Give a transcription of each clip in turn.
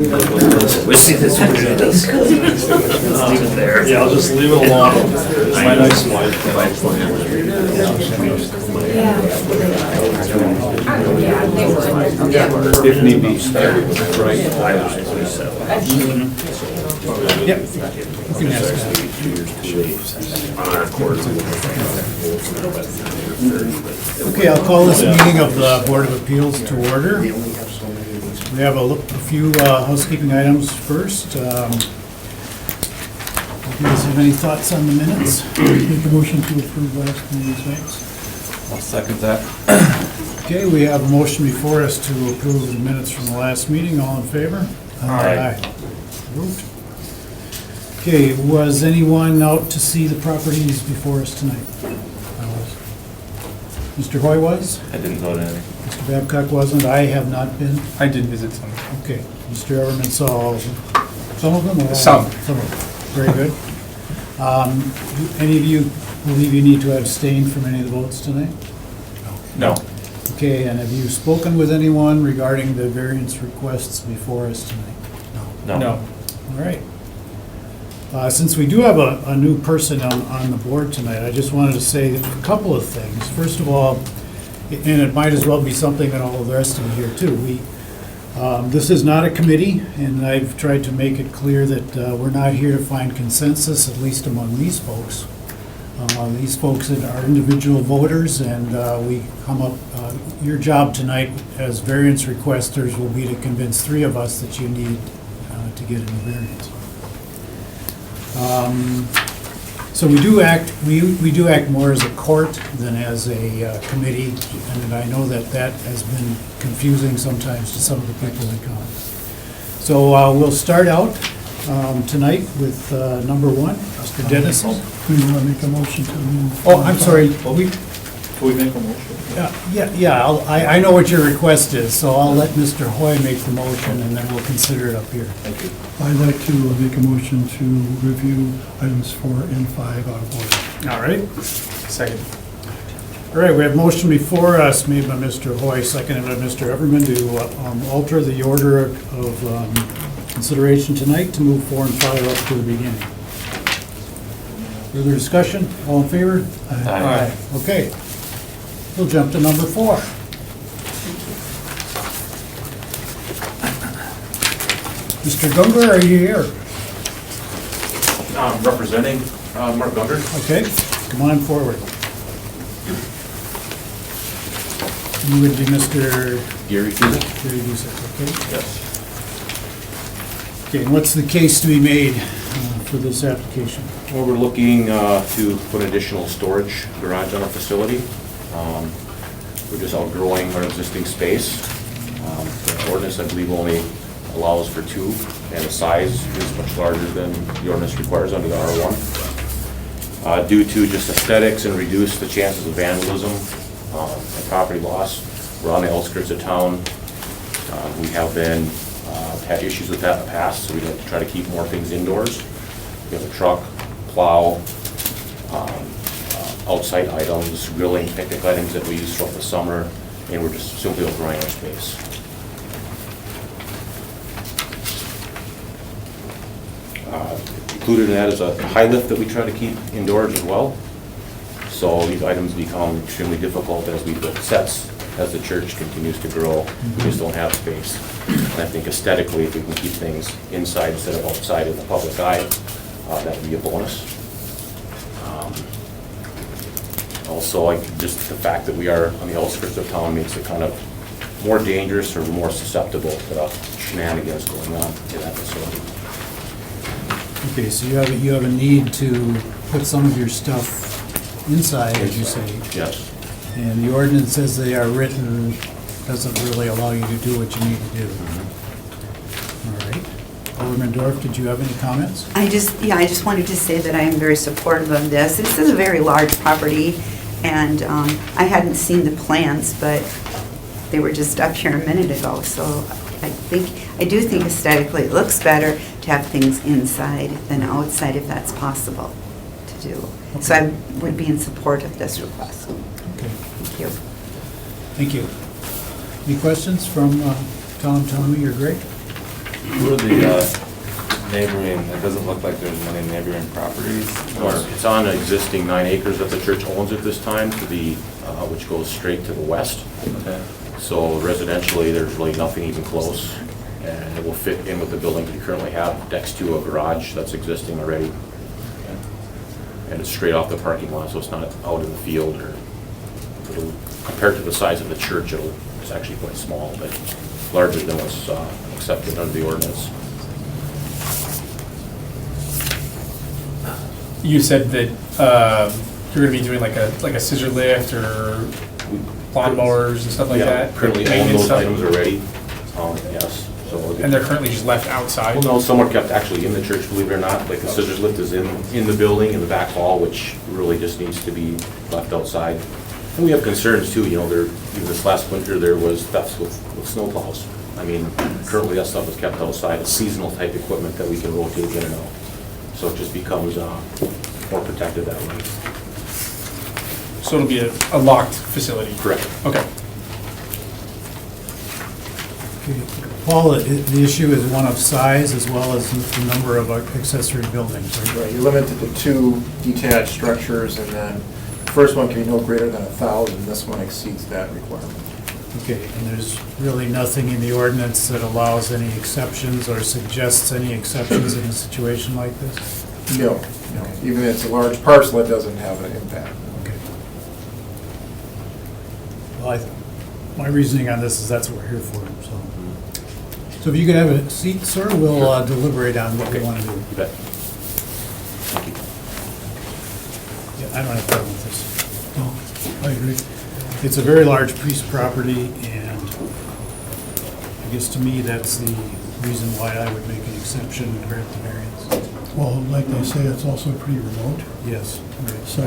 We see this one. Let's leave it there. Yeah, I'll just leave it alone. My nice wife. If need be. Right. Yep. You can ask that. Okay, I'll call this meeting of the Board of Appeals to order. We have a few housekeeping items first. Do you guys have any thoughts on the minutes? Make a motion to approve last meeting's minutes. I'll second that. Okay, we have a motion before us to approve the minutes from the last meeting. All in favor? Aye. Approved. Okay, was anyone out to see the properties before us tonight? I was. Mr. Hoy was? I didn't vote any. Mr. Babcock wasn't. I have not been. I did visit some. Okay, Mr. Everman saw all of them. Some of them? Or all? Some. Some of them. Very good. Do any of you believe you need to abstain from any of the votes tonight? No. Okay, and have you spoken with anyone regarding the variance requests before us tonight? No. All right. Since we do have a new person on the board tonight, I just wanted to say a couple of things. First of all, and it might as well be something that all of the rest of you here too. This is not a committee, and I've tried to make it clear that we're not here to find consensus, at least among these folks. These folks are individual voters, and we come up, your job tonight as variance requesters will be to convince three of us that you need to get a new variance. So we do act more as a court than as a committee, and I know that has been confusing sometimes to some of the people that come. So we'll start out tonight with number one, Mr. Dennison. We want to make a motion to move. Oh, I'm sorry. Can we make a motion? I know what your request is, so I'll let Mr. Hoy make the motion, and then we'll consider it up here. Thank you. I'd like to make a motion to review items 4 and 5 out of order. All right. Second. All right, we have motion before us made by Mr. Hoy, seconded by Mr. Everman to alter the order of consideration tonight to move 4 and 5 up to the beginning. Further discussion? All in favor? Aye. Okay. We'll jump to number 4. Mr. Gunger, are you here? I'm representing Mark Gunger. Okay, come on forward. You would be Mr. Gary Fusil. Gary Busek, okay? Yes. Okay, and what's the case to be made for this application? Well, we're looking to put an additional storage garage on our facility. We're just outgrowing our existing space. The ordinance, I believe, only allows for 2, and the size is much larger than the ordinance requires under the R1. Due to just aesthetics and reduce the chances of vandalism and property loss, we're on the outskirts of town. We have had issues with that in the past, so we'd like to try to keep more things indoors. We have a truck, plow, outside items, grilling, picnic items that we use throughout the summer, and we're just simply outgrowing our space. Included in that is a high lift that we try to keep indoors as well. So these items become extremely difficult as we build sets, as the church continues to grow. We just don't have space. And I think aesthetically, if we can keep things inside instead of outside in the public eye, that would be a bonus. Also, just the fact that we are on the outskirts of town makes it kind of more dangerous or more susceptible to shenanigans going on in that facility. Okay, so you have a need to put some of your stuff inside, as you say. Yes. And the ordinance as they are written doesn't really allow you to do what you need to do. All right. Alderman Dorf, did you have any comments? I just wanted to say that I am very supportive of this. This is a very large property, and I hadn't seen the plans, but they were just up here a minute ago, so I do think aesthetically it looks better to have things inside than outside if that's possible to do. Okay. So I would be in support of this request. Okay. Thank you. Thank you. Any questions from Tom, Tommy, or Greg? Who are the neighboring, it doesn't look like there's many neighboring properties? Or- It's on an existing 9 acres that the church owns at this time, to the, which goes straight to the west. Okay. So residentially, there's really nothing even close, and it will fit in with the building we currently have next to a garage that's existing already. And it's straight off the parking lot, so it's not out in the field, or, compared to the size of the church, it's actually quite small, but larger than what's accepted under the ordinance. You said that you're gonna be doing like a scissor lift or lawnmowers and stuff like Yeah, that? currently own Maintenance those stuff? items already, yes. So And they're currently just left outside? Well, no, some are kept actually in the church, believe it or not, like the scissors lift is in the building, in the back hall, which really just needs to be left outside. And we have concerns too, even this last winter, there was thefts with snowplows. I mean, currently that stuff is kept outside, it's seasonal type equipment that we can rotate in and out. So it just becomes more protected that way. So it'll be a locked facility? Correct. Okay. Okay. Paul, the issue is one of size as well as the number of accessory buildings, right? Right, you're limited to 2 detached structures, and then the first one can be no greater than 1,000. This one exceeds that requirement. Okay, and there's really nothing in the ordinance that allows any exceptions or suggests any exceptions in a situation like this? No, no. Even if it's a large parcel, it doesn't have an impact. Okay. Well, my reasoning on this is that's what we're here for, so. So if you could have a seat, sir, we'll deliberate on what we want to do. You bet. Thank you. Yeah, I don't have a problem with this. No, I agree. It's a very large piece of property, and I guess to me, that's the reason why I would make an exception and grant the variance. Well, like they say, it's also pretty remote. Yes, right. So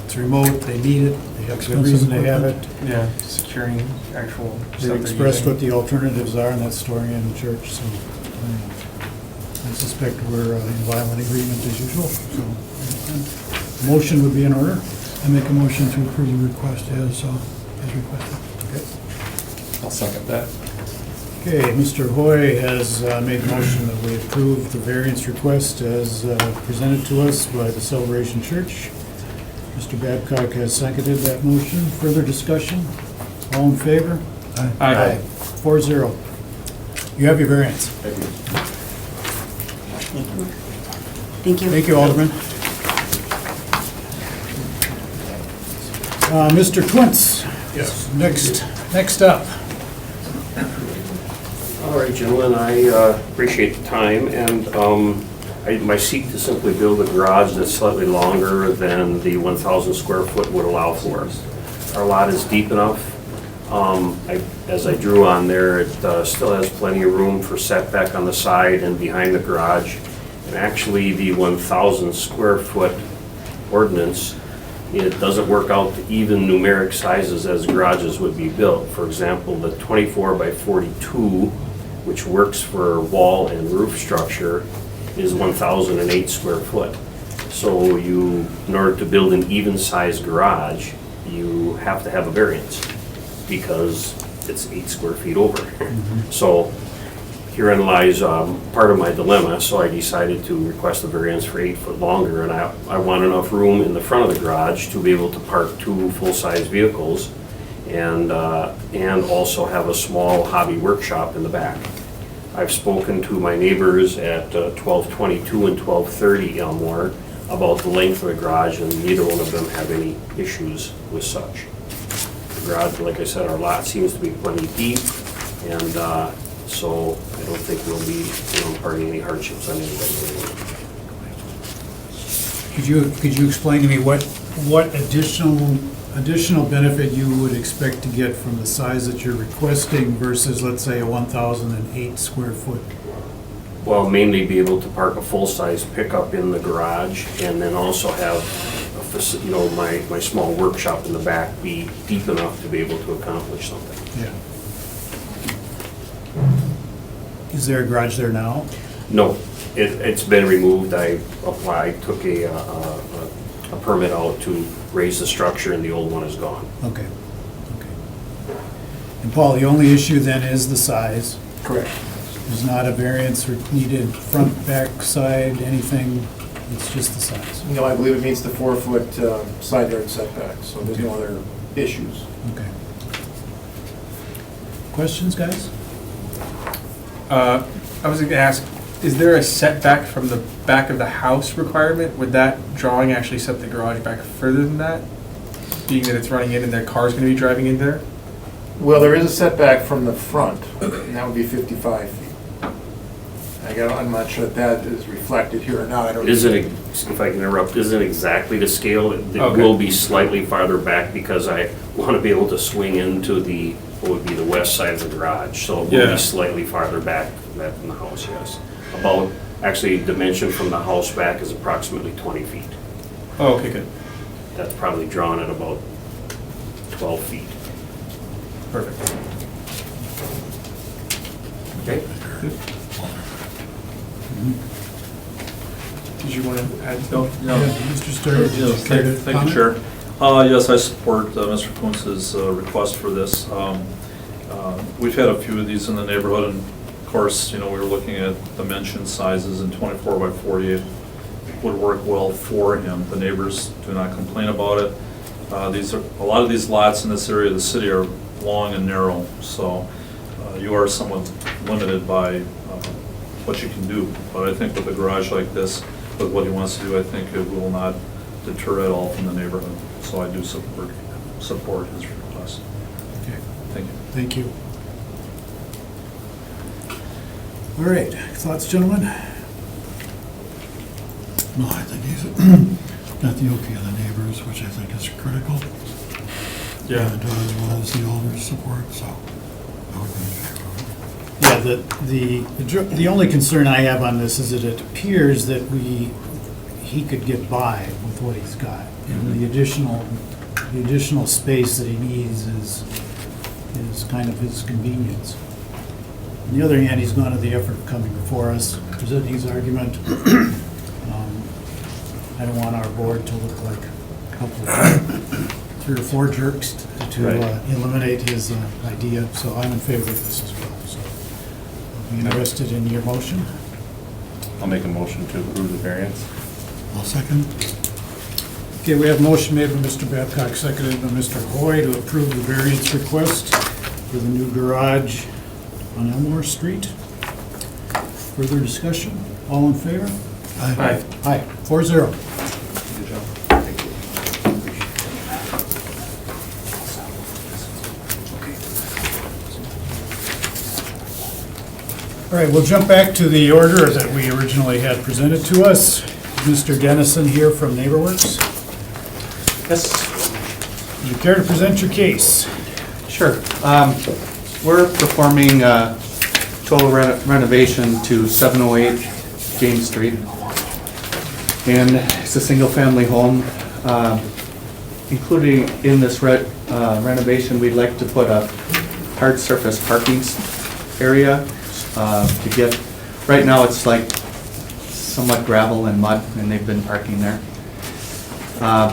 It's remote, they need it, they have good reason to have it. Yeah, securing actual stuff. They've they're expressed using. what the alternatives are, and that's storing it in the church, so I suspect we're in violent agreement as usual, so. Motion would be in order. I make a motion to approve the request as requested. Okay. I'll second that. Okay, Mr. Hoy has made the motion that we approve the variance request as presented to us by the Celebration Church. Mr. Babcock has seconded that motion. Further discussion? All in favor? Aye. 4-0. You have your variance. Thank you. Thank you. Thank you, Alderman. Mr. Twintz? Yes. Next up. All right, gentlemen, I appreciate the time, and my seek to simply build a garage that's slightly longer than the 1,000 square foot would allow for. Our lot is deep enough. As I drew on there, it still has plenty of room for setback on the side and behind the garage. And actually, the 1,000 square foot ordinance, it doesn't work out to even numeric sizes as garages would be built. For example, the 24 by 42, which works for wall and roof structure, is 1,008 square foot. So in order to build an even-sized garage, you have to have a variance because it's 8 square feet over. So herein lies part of my dilemma, so I decided to request a variance for 8 foot longer, and I want enough room in the front of the garage to be able to park 2 full-size vehicles and also have a small hobby workshop in the back. I've spoken to my neighbors at 1222 and 1230 Elmore about the length of the garage, and neither one of them have any issues with such. The garage, like I said, our lot seems to be plenty deep, and so I don't think we'll be imparting any hardships on anybody. Could you explain to me what additional benefit you would expect to get from the size that you're requesting versus, let's say, a 1,008 square foot? Well, mainly be able to park a full-size pickup in the garage, and then also have my small workshop in the back be deep enough to be able to accomplish something. Yeah. Is there a garage there now? No, it's been removed. I took a permit out to raise the structure, and the old one is gone. Okay. And Paul, the only issue then is the size. Correct. There's not a variance needed, front, back, side, anything, it's just the size. You know, I believe it meets the 4-foot side yard setback, so there's no other issues. Okay. Questions, guys? I was gonna ask, is there a setback from the back of the house requirement? Would that drawing actually set the garage back further than that? Being that it's running in and their car's gonna be driving in there? Well, there is a setback from the front, and that would be 55 feet. I'm not sure that is reflected here or not. I don't. Isn't, if I can interrupt, isn't exactly the scale. It Okay. will be slightly farther back because I want to be able to swing into the, what would be the west side of the garage. So it will Yeah. be slightly farther back than the house, yes. About, actually, dimension from the house back is approximately 20 feet. Oh, okay, good, That's probably drawn at about 12 feet. perfect. Okay? Did you want to add, Bill? Mr. Sturd, did you care to Thank you, comment? Chair. Yes, I support Mr. Kunz's request for this. We've had a few of these in the neighborhood, and of course, we were looking at dimension sizes, and 24 by 48 would work well for him. The neighbors do not complain about it. A lot of these lots in this area of the city are long and narrow, so you are somewhat limited by what you can do. But I think with a garage like this, with what he wants to do, I think it will not deter at all from the neighborhood. So I do support his request. Okay, Thank you. thank you. All right, thoughts, gentlemen? No, I think he's got the okay of the neighbors, which I think is critical. And as well as the owner's support, so I would be in favor of it. Yeah, the only concern I have on this is that it appears that he could get by with what he's got. And the additional space that he needs is kind of his convenience. On the other hand, he's gone to the effort of coming before us, presenting his argument. I don't want our board to look like a couple of 3 or 4 jerks to eliminate his idea, so I'm in favor of this as well. So I'll be interested in your motion. I'll make a motion to approve the variance. I'll second. Okay, we have a motion made by Mr. Babcock, seconded by Mr. Hoy to approve the variance request for the new garage on Elmore Street. Further discussion? All in favor? Aye. Aye, 4-0. Good job. All right, we'll jump back to the order that we originally had presented to us. Mr. Dennison here from NeighborWorks. Yes, Do you care to present your case? sure. We're performing total renovation to 708 James Street. And it's a single-family home. Including in this renovation, we'd like to put a hard surface parking area to get, right now it's like somewhat gravel and mud, and they've been parking there.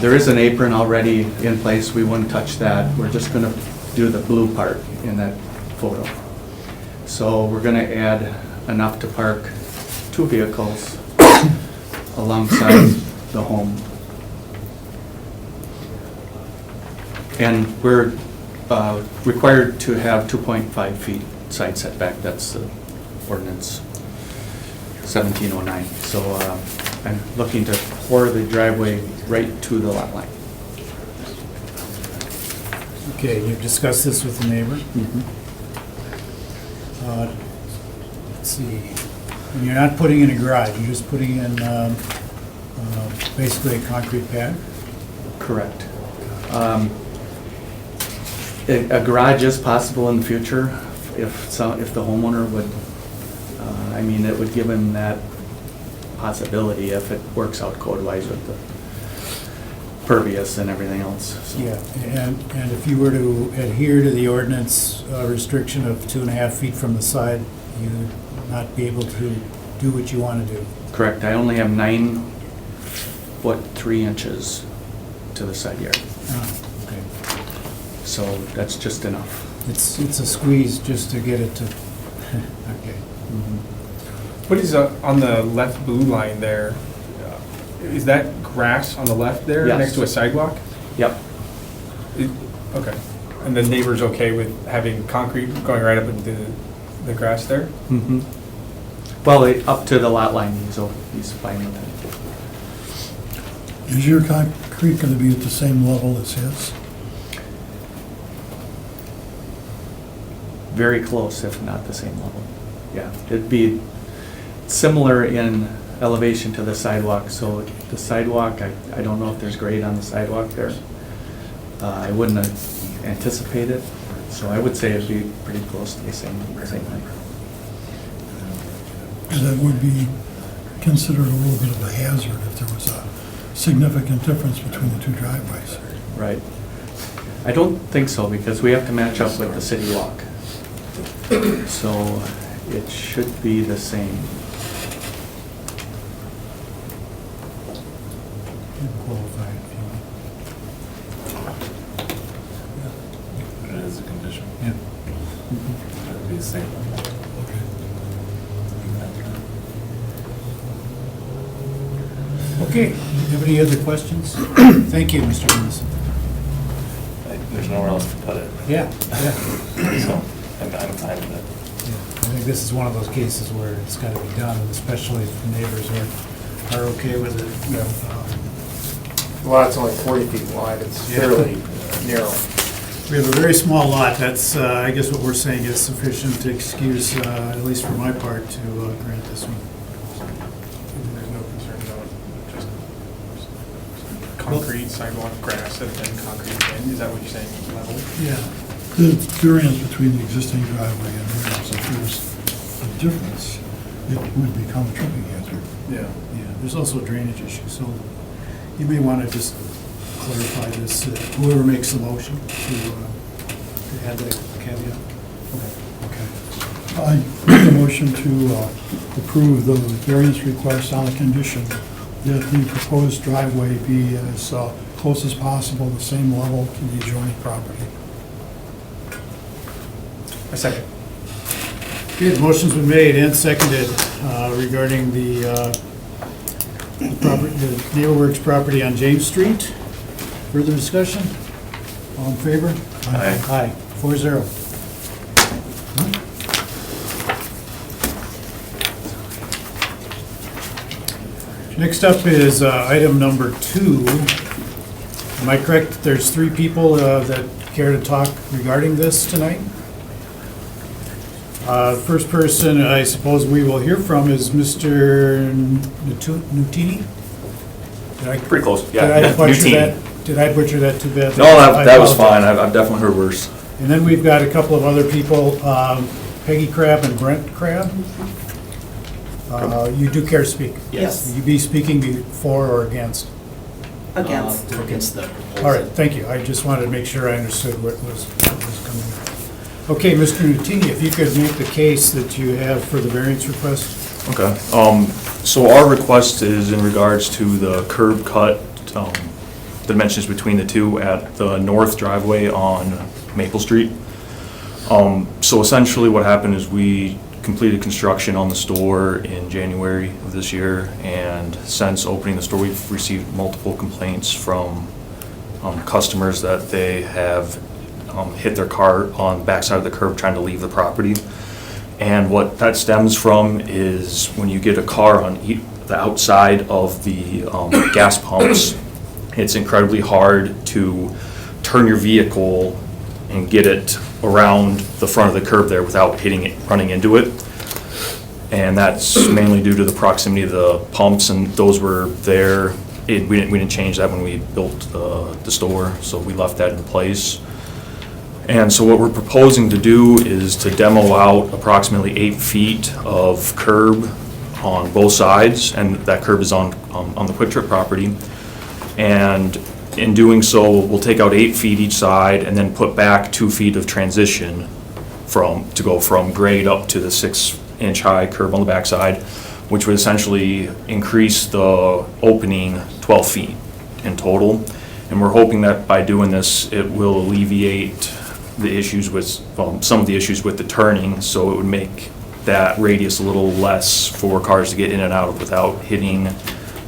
There is an apron already in place, we wouldn't touch that. We're just gonna do the blue part in that photo. So we're gonna add enough to park 2 vehicles alongside the home. And we're required to have 2.5 feet side setback, that's the ordinance 1709. So I'm looking to pour the driveway right to the lot line. Okay, you've discussed this with the neighbor. Let's see, and you're not putting in a garage, you're just putting in basically a concrete pad? Correct. A garage is possible in the future if the homeowner would, it would give him that possibility if it works out code-wise with the pervious and everything else. So, Yeah, and if you were to adhere to the ordinance restriction of 2.5 feet from the side, you would not be able to do what you want to do. correct. I only have 9 foot 3 inches to the side yard, Okay. so that's just enough. It's a squeeze just to get it to, okay. What is on the left blue line there? Is that grass on the left there, Yes. next to a sidewalk? Yep. Okay. And the neighbor's okay with having concrete going right up into the grass there? Mhm. Well, up to the lot line, he's fine with it. Is your concrete gonna be at the same level as his? Very close, if not the same level. Yeah, it'd be similar in elevation to the sidewalk. So the sidewalk, I don't know if there's grade on the sidewalk there. I wouldn't anticipate it, so I would say it'd be pretty close to the same height. That would be considered a little bit of a hazard if there was a significant difference between the two driveways. Right. I don't think so, because we have to match up with the city walk. So it should be the same. Qualify if It is a condition. you want. It'd be the same. Okay, do you have any other questions? Thank you, Mr. Dennison. There's nowhere else to put it, Yeah, yeah. so I'm fine with it. Yeah, I think this is one of those cases where it's got to be done, and especially if the neighbors are okay with it. You know, The lot's only 40 feet wide, it's Yeah. fairly narrow. we have a very small lot. That's, I guess what we're saying is sufficient to excuse, at least for my part, to grant this one. There's no concern about just concrete, sidewalk, grass, and then concrete again? Is that what you're saying, level? Yeah. The variance between the existing driveway and theirs, if there's a difference, it would become a tripping hazard. Yeah. Yeah, there's also a drainage issue, so you may want to just clarify this, whoever makes the motion to add that caveat. Okay. I make a motion to approve the variance request on the condition that the proposed driveway be as close as possible, the same level to the adjoining property. A second. Okay, the motion's been made and seconded regarding the NeighborWorks property on James Street. Further discussion? All in favor? Aye. Aye, 4-0. Next up is item number 2. Am I correct that there's 3 people that care to talk regarding this tonight? First person I suppose we will hear from is Mr. Nutini? Did I- Pretty close, Did I butcher that? Did I butcher that too bad? No, I that was apologize. fine. I've definitely heard worse. And then we've got a couple of other people, Peggy Crabb and Brent Crabb. You do care to speak? Yes. Will you be speaking for or against? Against. Against the All right, thank you. I just wanted to make sure I understood what was coming up. Okay, Mr. Nutini, if you could make the case that you have for the variance request. Okay, so our request is in regards to the curb cut, dimensions between the two at the north driveway on Maple Street. So essentially what happened is we completed construction on the store in January of this year, and since opening the store, we've received multiple complaints from customers that they have hit their car on the backside of the curb trying to leave the property. And what that stems from is when you get a car on the outside of the gas pumps, it's incredibly hard to turn your vehicle and get it around the front of the curb there without hitting it, running into it. And that's mainly due to the proximity of the pumps, and those were there. We didn't change that when we built the store, so we left that in place. And so what we're proposing to do is to demo out approximately 8 feet of curb on both sides, and that curb is on the Quick Trip property. And in doing so, we'll take out 8 feet each side and then put back 2 feet of transition to go from grade up to the 6-inch high curb on the backside, which would essentially increase the opening 12 feet in total. And we're hoping that by doing this, it will alleviate the issues with, some of the issues with the turning, so it would make that radius a little less for cars to get in and out of without hitting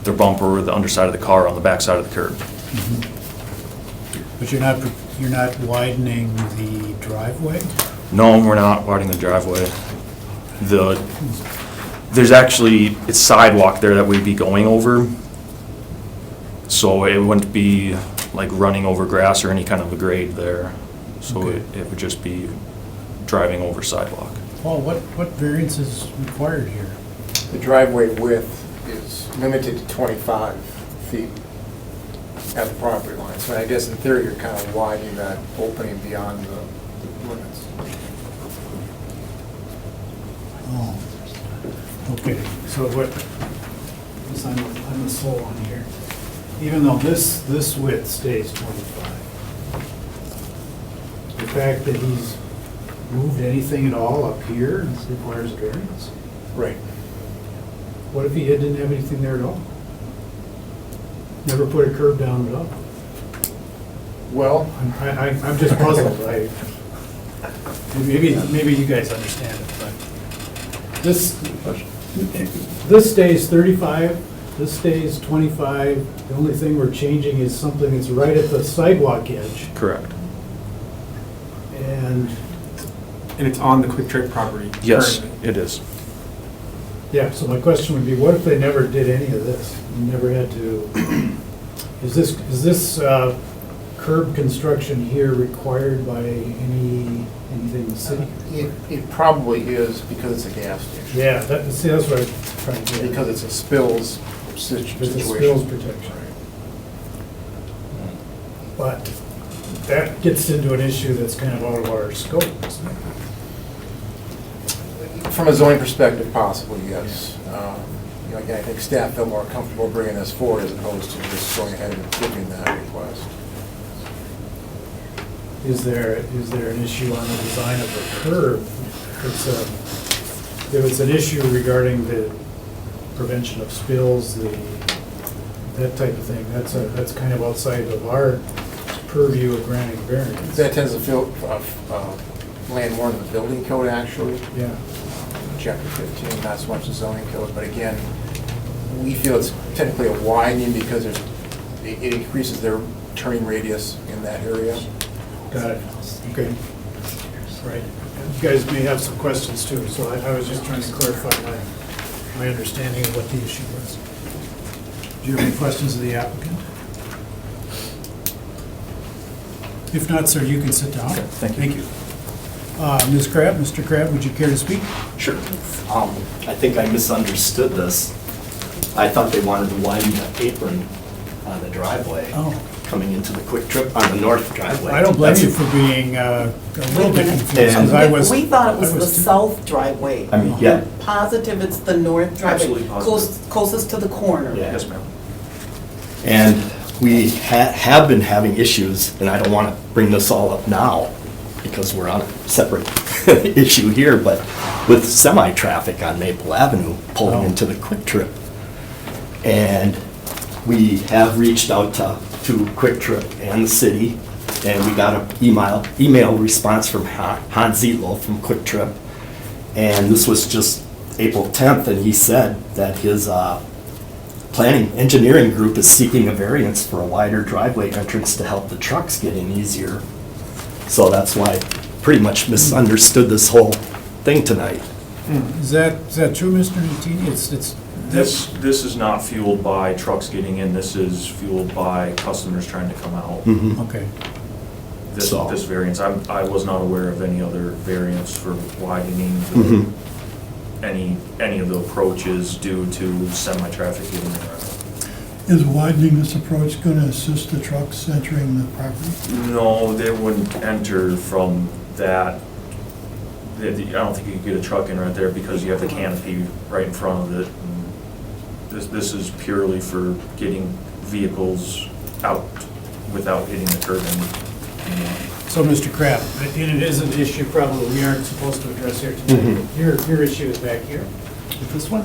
their bumper or the underside of the car on the backside of the curb. But you're not widening the driveway? No, we're not widening the driveway. There's actually, it's sidewalk there that we'd be going over. So it wouldn't be like running over grass or any kind of a grade there. So Okay. it would just be driving over sidewalk. Paul, what variance is required here? The driveway width is limited to 25 feet at the property line. So I guess in theory, you're kind of widening that opening beyond the limits. Oh, okay, so what, I'm the slow one here. Even though this width stays 25, the fact that he's moved anything at all up here requires a variance? Right. What if he didn't have anything there at all? Never put a curb down at all? Well, I'm just puzzled, maybe you guys understand it, but this stays 35, this stays 25, the only thing we're changing is something that's right at the sidewalk edge, Correct. and, And it's on the Quick Trip property? Yes, currently? it is. yeah, so my question would be, what if they never did any of this? Never had to, is this curb construction here required by anything in the city? it probably is because it's a gas station. Yeah, that's what I'm trying to get at. Because it's a spills situation. It's a spills protection. But that gets into an issue that's kind of out of our scope, isn't it? From a zoning perspective, possibly, yes. You know, again, I think staff felt more comfortable bringing this forward as opposed to just going ahead and approving that request. Is there an issue on the design of the curb? There was an issue regarding the prevention of spills, that type of thing. That's kind of outside of our purview of granting variance. That tends to feel, land more in the building code, actually. Yeah. Chapter 15, not so much the zoning code, but again, we feel it's technically a widening because it increases their turning radius in that area. Got it. Okay. Right. You guys may have some questions too, so I was just trying to clarify my understanding of what the issue was. Do you have any questions of the applicant? If not, sir, you can sit down. Okay, thank you. Ms. Crabb, Mr. Crabb, would you care to speak? Sure. I think I misunderstood this. I thought they wanted to widen the apron on the driveway coming into the Quick Trip on the north driveway. I don't blame you for being a little bit confused, because I was. We thought it was I the too. south driveway. I mean, yeah. Positive it's the north driveway. Absolutely positive. Closest to the corner. Yeah. Yes, ma'am. And we have been having issues, and I don't want to bring this all up now because we're on a separate issue here, but with semi-traffic on Maple Avenue pulling into the Quick Trip. And we have reached out to Quick Trip and the city, and we got an email response from Hans Zietlow from Quick Trip. And this was just April 10th, and he said that his planning engineering group is seeking a variance for a wider driveway entrance to help the trucks get in easier. So that's why I pretty much misunderstood this whole thing tonight. Is that true, Mr. Nutini? This is not fueled by trucks getting in, this is fueled by customers trying to come out. Okay. This variance, I was not aware of any other variance for widening any of the approaches due to semi-traffic getting around. Is widening this approach going to assist the trucks entering the property? No, they wouldn't enter from that. I don't think you could get a truck in right there because you have the canopy right in front of it. And This is purely for getting vehicles out without hitting the curb. So, Mr. Kraft, and it is an issue probably we aren't supposed to address here tonight. Your issue is back here with this one?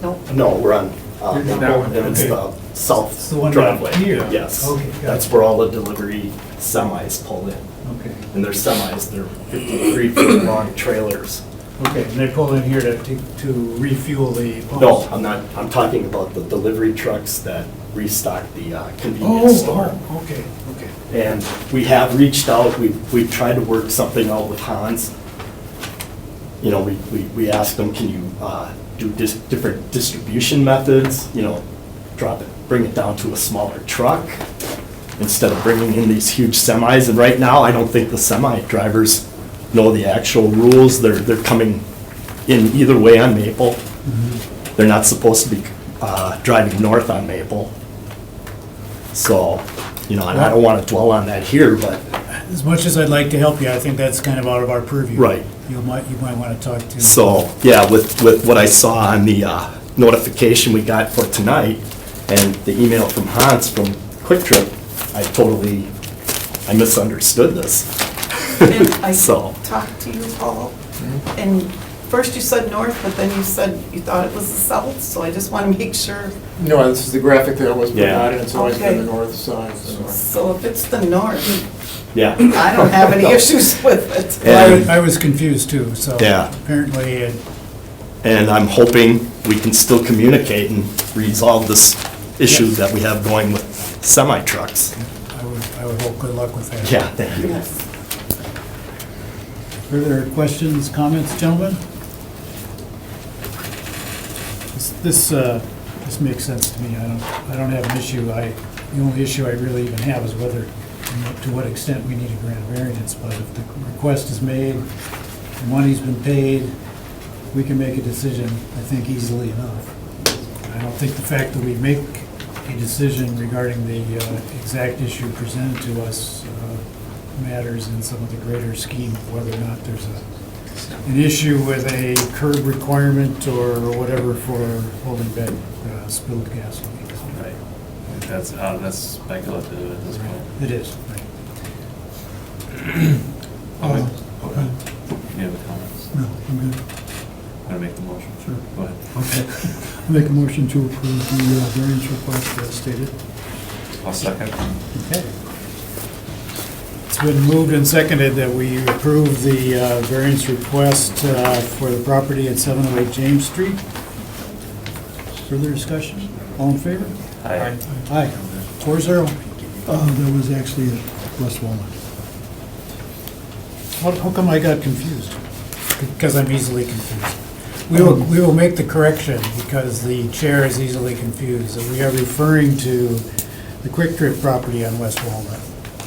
No, we're on, That one, and it's okay. the It's south the one down driveway. here. Yes. Okay, got That's it. where all the delivery semis pull in. Okay. And they're semis, they're 53-foot long trailers. Okay, and they pull in here to refuel the pumps? No, I'm not, I'm talking about the delivery trucks that restock the convenience store. Oh, okay, okay. And we have reached out, we've tried to work something out with Hans. You know, we asked them, can you do different distribution methods, you know, drop it, bring it down to a smaller truck instead of bringing in these huge semis. And right now, I don't think the semi drivers know the actual rules. They're coming in either way on Maple. They're not supposed to be driving north on Maple. So, you know, and I don't want to dwell on that here, but. As much as I'd like to help you, I think that's kind of out of our purview. Right. You might want to talk to. So, yeah, with what I saw on the notification we got for tonight and the email from Hans from Quick Trip, I misunderstood this. And I So. talked to you, Paul, and first you said north, but then you said you thought it was the south, so I just want to make sure. No, this is the graphic that was Yeah. provided, it's always been the Okay. north side, so. So if it's the north, Yeah. I don't have any issues with it. And- I was confused too, so. Yeah. Apparently, And I'm hoping we can still communicate and resolve this issue Yes. that we have going with semi-trucks. I would hope good luck with that. Yeah, thank you. Yes. Further questions, comments, gentlemen? This makes sense to me. I don't have an issue. The only issue I really even have is whether, to what extent we need to grant variance. But if the request is made, the money's been paid, we can make a decision, I think, easily enough. I don't think the fact that we make a decision regarding the exact issue presented to us matters in some of the greater scheme of whether or not there's an issue with a curb requirement or whatever for holding back spilled gasoline. Right. That's speculative at this point. It is, right. You have a comment? No, I'm good. Want to make the motion? Sure. Go ahead. Okay. I make a motion to approve the variance request as stated. I'll second. Okay. It's been moved and seconded that we approve the variance request for the property at 708 James Street. Further discussion? All in favor? Aye. Aye. 4-0. That was actually at West Walnut. How come I got confused? Because I'm easily confused. We will make the correction because the chair is easily confused. We are referring to the Quick Trip property on West Walnut.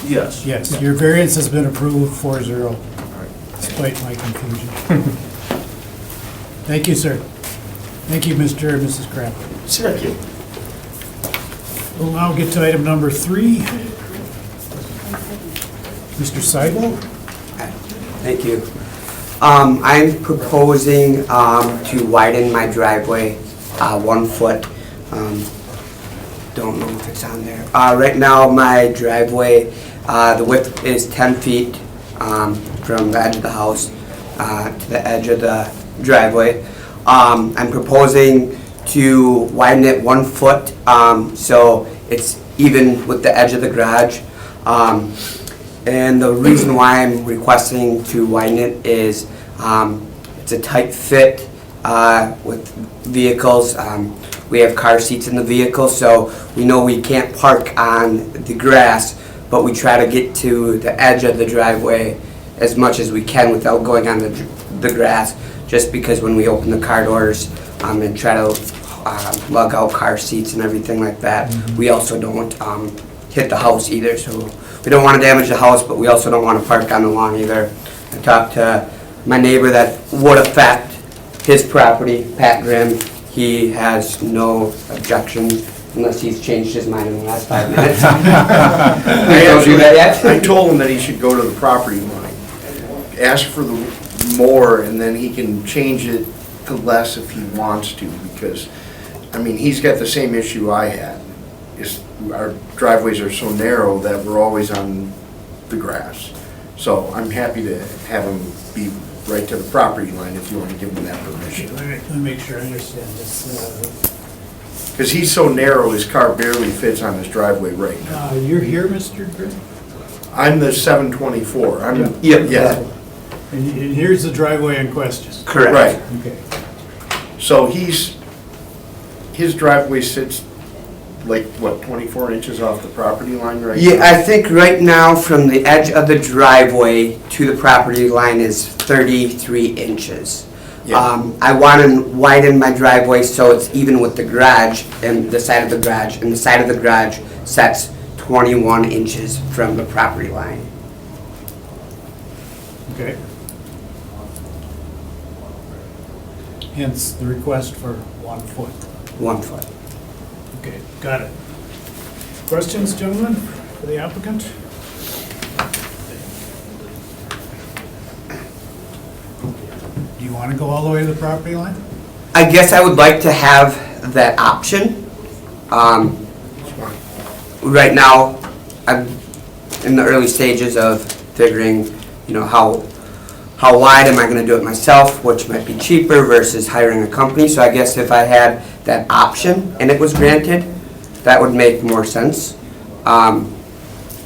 Yes. Yes, your variance has been approved 4-0, despite my confusion. Thank you, sir. Thank you, Mr. and Mrs. Kraft. Thank you. We'll now get to item number 3. Mr. Seidel? Thank you. I'm proposing to widen my driveway 1 foot. Don't know if it's on there. Right now, my driveway, the width is 10 feet from the edge of the house to the edge of the driveway. I'm proposing to widen it 1 foot so it's even with the edge of the garage. And the reason why I'm requesting to widen it is it's a tight fit with vehicles. We have car seats in the vehicle, so we know we can't park on the grass, but we try to get to the edge of the driveway as much as we can without going on the grass, just because when we open the car doors and try to lug out car seats and everything like that, we also don't hit the house either. So we don't want to damage the house, but we also don't want to park on the lawn either. I talked to my neighbor that would affect his property, Pat Grimm. He has no objection unless he's changed his mind in the last 5 minutes. You don't do that yet? I told him that he should go to the property line, ask for the more, and then he can change it to less if he wants to, because, I mean, he's got the same issue I had. Our driveways are so narrow that we're always on the grass. So I'm happy to have him be right to the property line if you want to give him that permission. Let me make sure I understand this. Because he's so narrow, his car barely fits on his driveway right now. You're here, Mr. Grimm? I'm the 724. Yep. Yeah. And here's the driveway in question. Correct. Right. Okay. So his driveway sits like, what, 24 inches off the property line right now? Yeah, I think right now from the edge of the driveway to the property line is 33 inches. Yeah. I want to widen my driveway so it's even with the garage and the side of the garage, and the side of the garage sets 21 inches from the property line. Okay. Hence the request for 1 foot. 1 foot. Okay, got it. Questions, gentlemen, for the applicant? Do you want to go all the way to the property line? I guess I would like to have that option. Right now, I'm in the early stages of figuring, you know, how wide am I gonna do it myself, which might be cheaper versus hiring a company. So I guess if I had that option and it was granted, that would make more sense.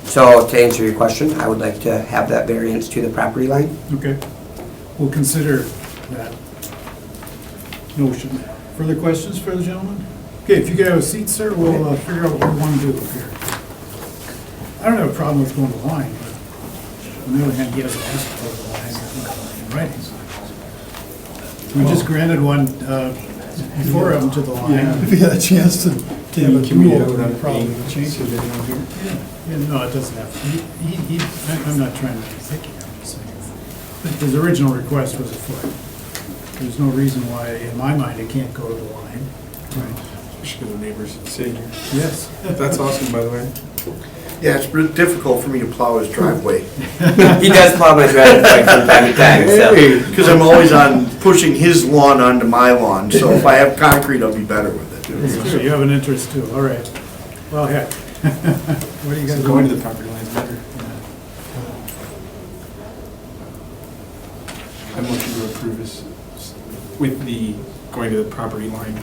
So to answer your question, I would like to have that variance to the property line. Okay. We'll consider that notion. Further questions for the gentleman? Okay, if you could have a seat, sir, we'll figure out what we want to do here. I don't have a problem with going to the line, but on the other hand, he hasn't asked for the line in writing. We just granted one before him to the line. If you had a chance to have a do-over, I'd probably change it. Yeah, no, it doesn't have, I'm not trying to be picky, I'm just saying. His original request was a foot. There's no reason why, in my mind, it can't go to the line. Especially the neighbors sitting here. Yes. That's awesome, by the way. Yeah, it's difficult for me to plow his driveway. He does plow my driveway from time to time, so. Because I'm always on pushing his lawn onto my lawn, so if I have concrete, I'll be better with it. Sure, you have an interest too, all right. Well, heck. What do you guys So going to the property line is better. I'm looking to approve this with the going to the property line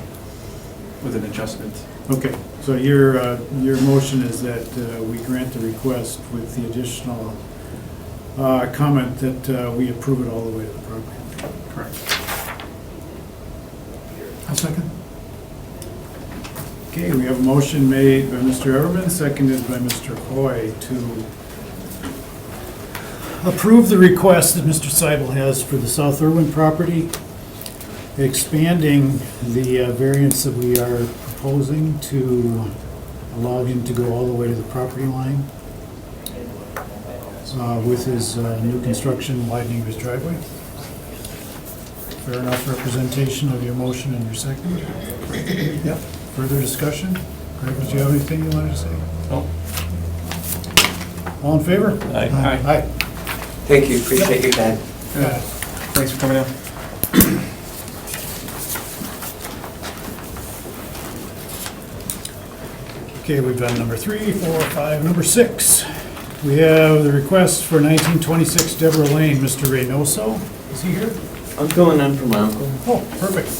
with an adjustment. Okay, so your motion is that we grant the request with the additional comment that we approve it all the way to the property. Correct. I'll second. Okay, we have a motion made by Mr. Everman, seconded by Mr. Hoy to approve the request that Mr. Seibel has for the South Irwin property, expanding the variance that we are proposing to allow him to go all the way to the property line with his new construction widening of his driveway. Fair enough representation of your motion and your second? Yep. Further discussion? Greg, did you have anything you wanted to say? No. All in favor? Aye. Aye. Thank you, appreciate your time. Thanks for coming out. Okay, we've done number 3, 4, 5, number 6. We have the request for 1926 Deborah Lane, Mr. Reynoso. Is he here? I'm filling in for my uncle. Oh, perfect.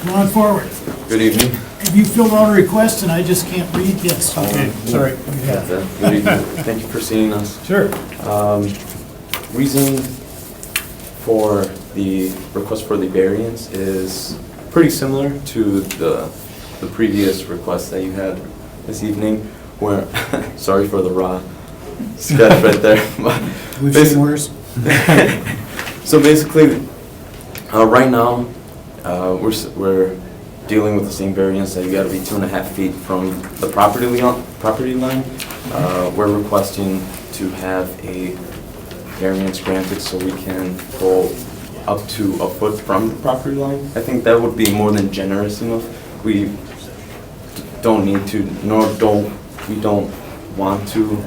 Come on forward. Good evening. Have you filled out a request and I just can't read? Yes, okay, sorry. Yeah. Good evening. Thank you for seeing us. Sure. Reason for the request for the variance is pretty similar to the previous request that you had this evening, where, sorry for the raw sketch right there. But We've seen worse. So basically, right now, we're dealing with the same variance that you gotta be 2.5 feet from the property line. We're requesting to have a variance granted so we can go up to a foot from the property line. I think that would be more than generous enough. We don't need to, we don't want to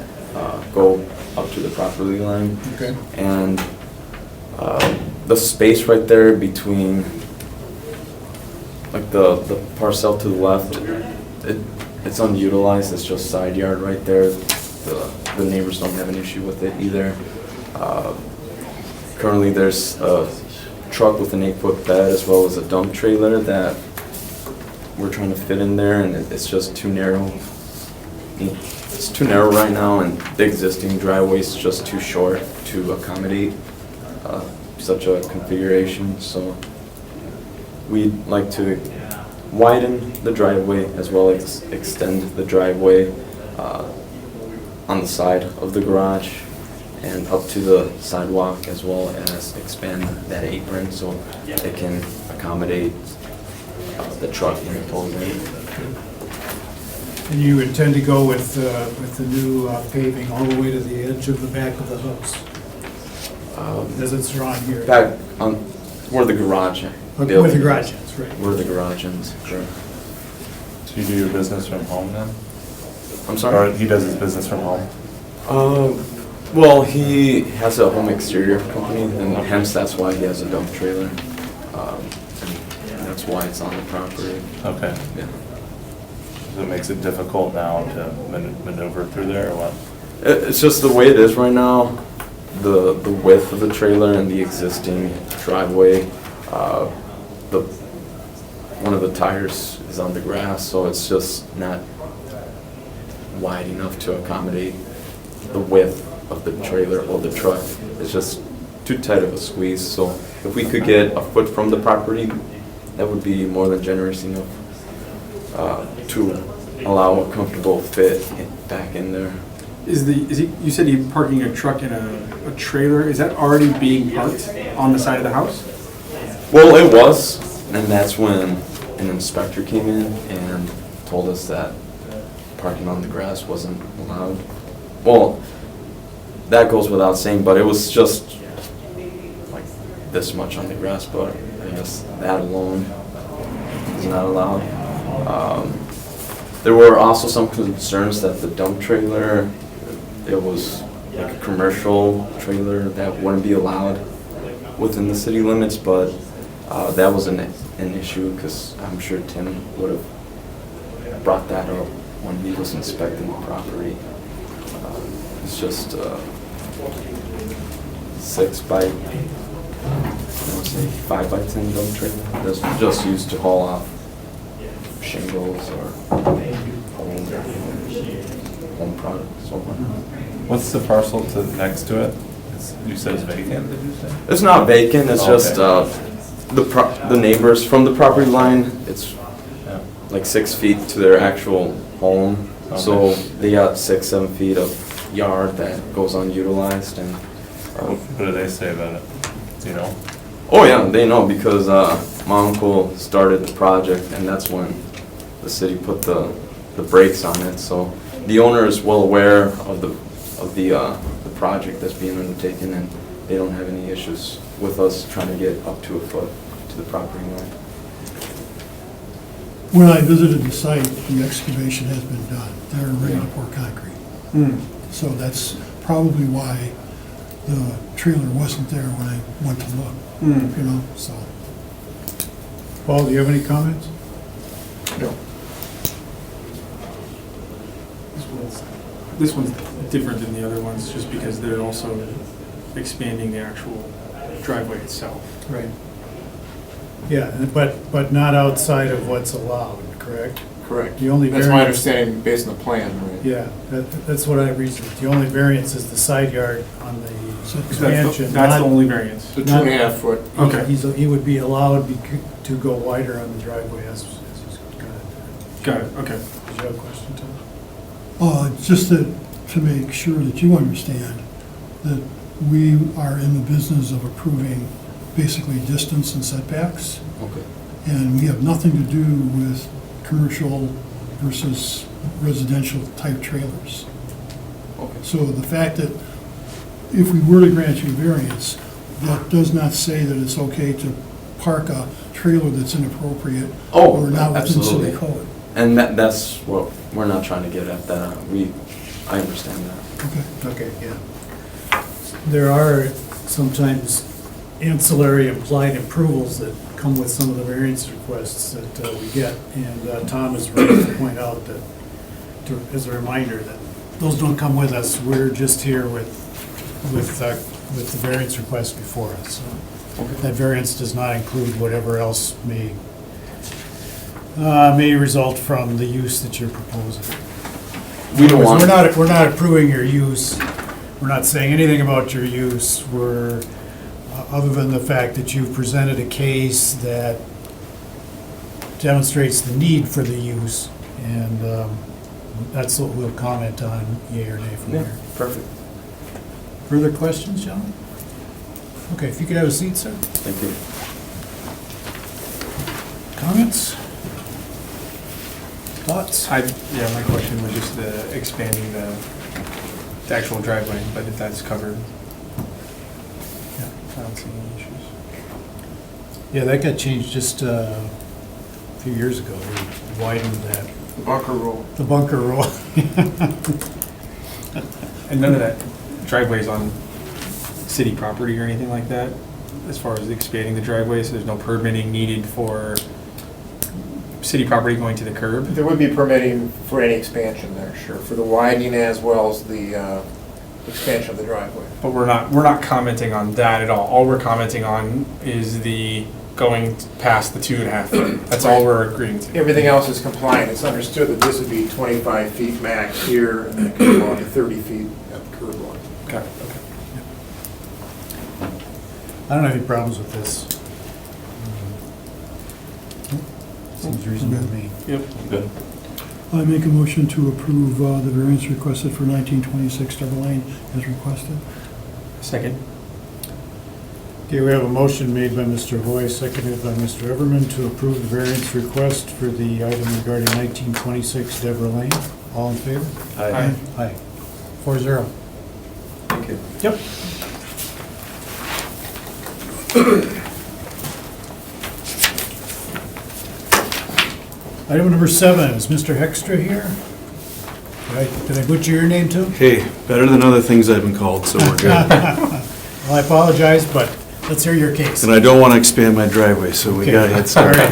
go up to the property line. Okay. And the space right there between, like the parcel to the left, it's unutilized. It's just side yard right there. The neighbors don't have an issue with it either. Currently, there's a truck with an 8-foot bed as well as a dump trailer that we're trying to fit in there, and it's just too narrow. It's too narrow right now, and the existing driveway is just too short to accommodate such a configuration, so we'd like to widen the driveway as well as extend the driveway on the side of the garage and up to the sidewalk, as well as expand that apron so it can accommodate the truck and the towing. And you intend to go with the new paving all the way to the edge of the back of the house, as it's drawn here? Back on where the garage. Okay, where the garage is, right. Where the garage ends, sure. So you do your business from home then? I'm sorry? Or he does his business from home? Well, he has a home exterior company, and hence that's why he has a dump trailer. And that's why it's on the property. Okay. Yeah. So it makes it difficult now to maneuver through there, or what? It's just the way it is right now, the width of the trailer and the existing driveway. One of the tires is on the grass, so it's just not wide enough to accommodate the width of the trailer or the truck. It's just too tight of a squeeze, so if we could get a foot from the property, that would be more than generous enough to allow a comfortable fit back in there. You said you're parking a truck in a trailer, is that already being parked on the side of the house? Well, it was, and that's when an inspector came in and told us that parking on the grass wasn't allowed. Well, that goes without saying, but it was just like this much on the grass, but I guess that alone is not allowed. There were also some concerns that the dump trailer, it was like a commercial trailer that wouldn't be allowed within the city limits, but that was an issue because I'm sure Tim would have brought that up when he was inspecting the property. It's just 5 by 10 dump trailer that's just used to haul off shingles or home products. What's the parcel next to it? You said it's vacant, did you say? It's not vacant, it's just the neighbors from the property line, it's like 6 feet to their actual home. So they got 6-7 feet of yard that goes unutilized. And what do they say about it? Do you know? Oh yeah, they know because my uncle started the project, and that's when the city put the brakes on it. So the owner is well aware of the project that's being undertaken, and they don't have any issues with us trying to get up to a foot to the property line. When I visited the site, the excavation has been done. They're ready to pour concrete. So that's probably why the trailer wasn't there when I went to look, you know, so. Paul, do you have any comments? No. This one's different than the other ones, just because they're also expanding the actual driveway itself. Right. Yeah, but not outside of what's allowed, correct? Correct. The only That's my variance- understanding based on the plan, right? Yeah, that's what I reasoned. The only variance is the side yard on the expansion. That's the not- only variance. The 2.5 foot. Okay. He would be allowed to go wider on the driveway as he's got it. Got it, okay. Did you have a question, Tom? Just to make sure that you understand that we are in the business of approving basically distance and setbacks. Okay. And we have nothing to do with commercial versus residential type trailers. Okay. So the fact that if we were to grant you variance, that does not say that it's okay to park a trailer that's inappropriate or not within absolutely. city code. And that's what we're not trying to get at. That I understand that. Okay, yeah. There are sometimes ancillary implied approvals that come with some of the variance requests that we get. And Tom is right to point out that, as a reminder, that those don't come with us. We're just here with the variance request before us. So that variance does not include whatever else may result from the use that you're proposing. We don't want. We're not approving your use. We're not saying anything about your use. We're other than the fact that you've presented a case that demonstrates the need for the use, and that's what we'll comment on, yea or nay from there. Perfect. Further questions, gentlemen? Okay, if you could have a seat, sir. Thank you. Comments? Thoughts? Yeah, my question was just expanding the actual driveway, but if that's covered, Yeah. I don't see any issues. Yeah, that got changed just a few years ago. We widened that, The bunker rule. the bunker rule. And none of that driveway's on city property or anything like that, as far as expanding the driveway, so there's no permitting needed for city property going to the curb? There would be permitting for any expansion there, sure, for the widening as well as the expansion of the driveway. But we're not commenting on that at all. All we're commenting on is the going past the 2.5 foot. That's all we're agreeing to. Everything else is compliant. It's understood that this would be 25 feet max here, and then it could go on to 30 feet at the curb line. Got it, okay. I don't have any problems with this. Seems reasonable to me. Yep. Good. I make a motion to approve the variance requested for 1926 Deborah Lane as requested. Second. Okay, we have a motion made by Mr. Hoy, seconded by Mr. Everman to approve the variance request for the item regarding 1926 Deborah Lane. All in favor? Aye. Aye. 4-0. Thank you. Yep. Item number 7, is Mr. Hextra here? Did I butcher your name too? Hey, better than other things I've been called, so we're good. Well, I apologize, but let's hear your case. And I don't want to expand my driveway, so we Okay. got to head start. All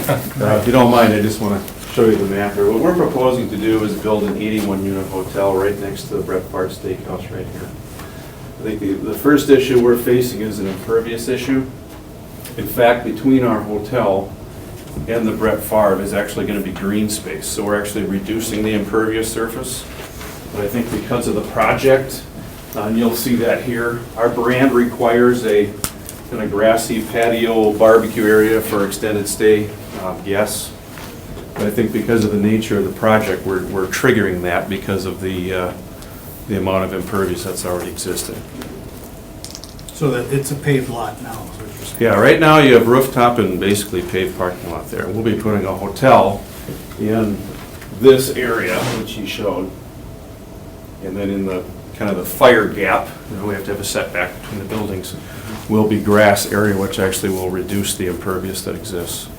right. If you don't mind, I just want to show you the map here. What we're proposing to do is build an 81-unit hotel right next to the Brett Park Steakhouse right here. I think the first issue we're facing is an impervious issue. In fact, between our hotel and the Brett Favre is actually going to be green space, so we're actually reducing the impervious surface. But I think because of the project, and you'll see that here, our brand requires a kind of grassy patio barbecue area for extended stay guests. But I think because of the nature of the project, we're triggering that because of the amount of impervious that's already existing. So that it's a paved lot now, is what you're saying? Yeah, right now you have rooftop and basically paved parking lot there. We'll be putting a hotel in this area, which he showed. And then in the, kind of the fire gap, you know, we have to have a setback between the buildings, will be grass area, which actually will reduce the impervious that exists.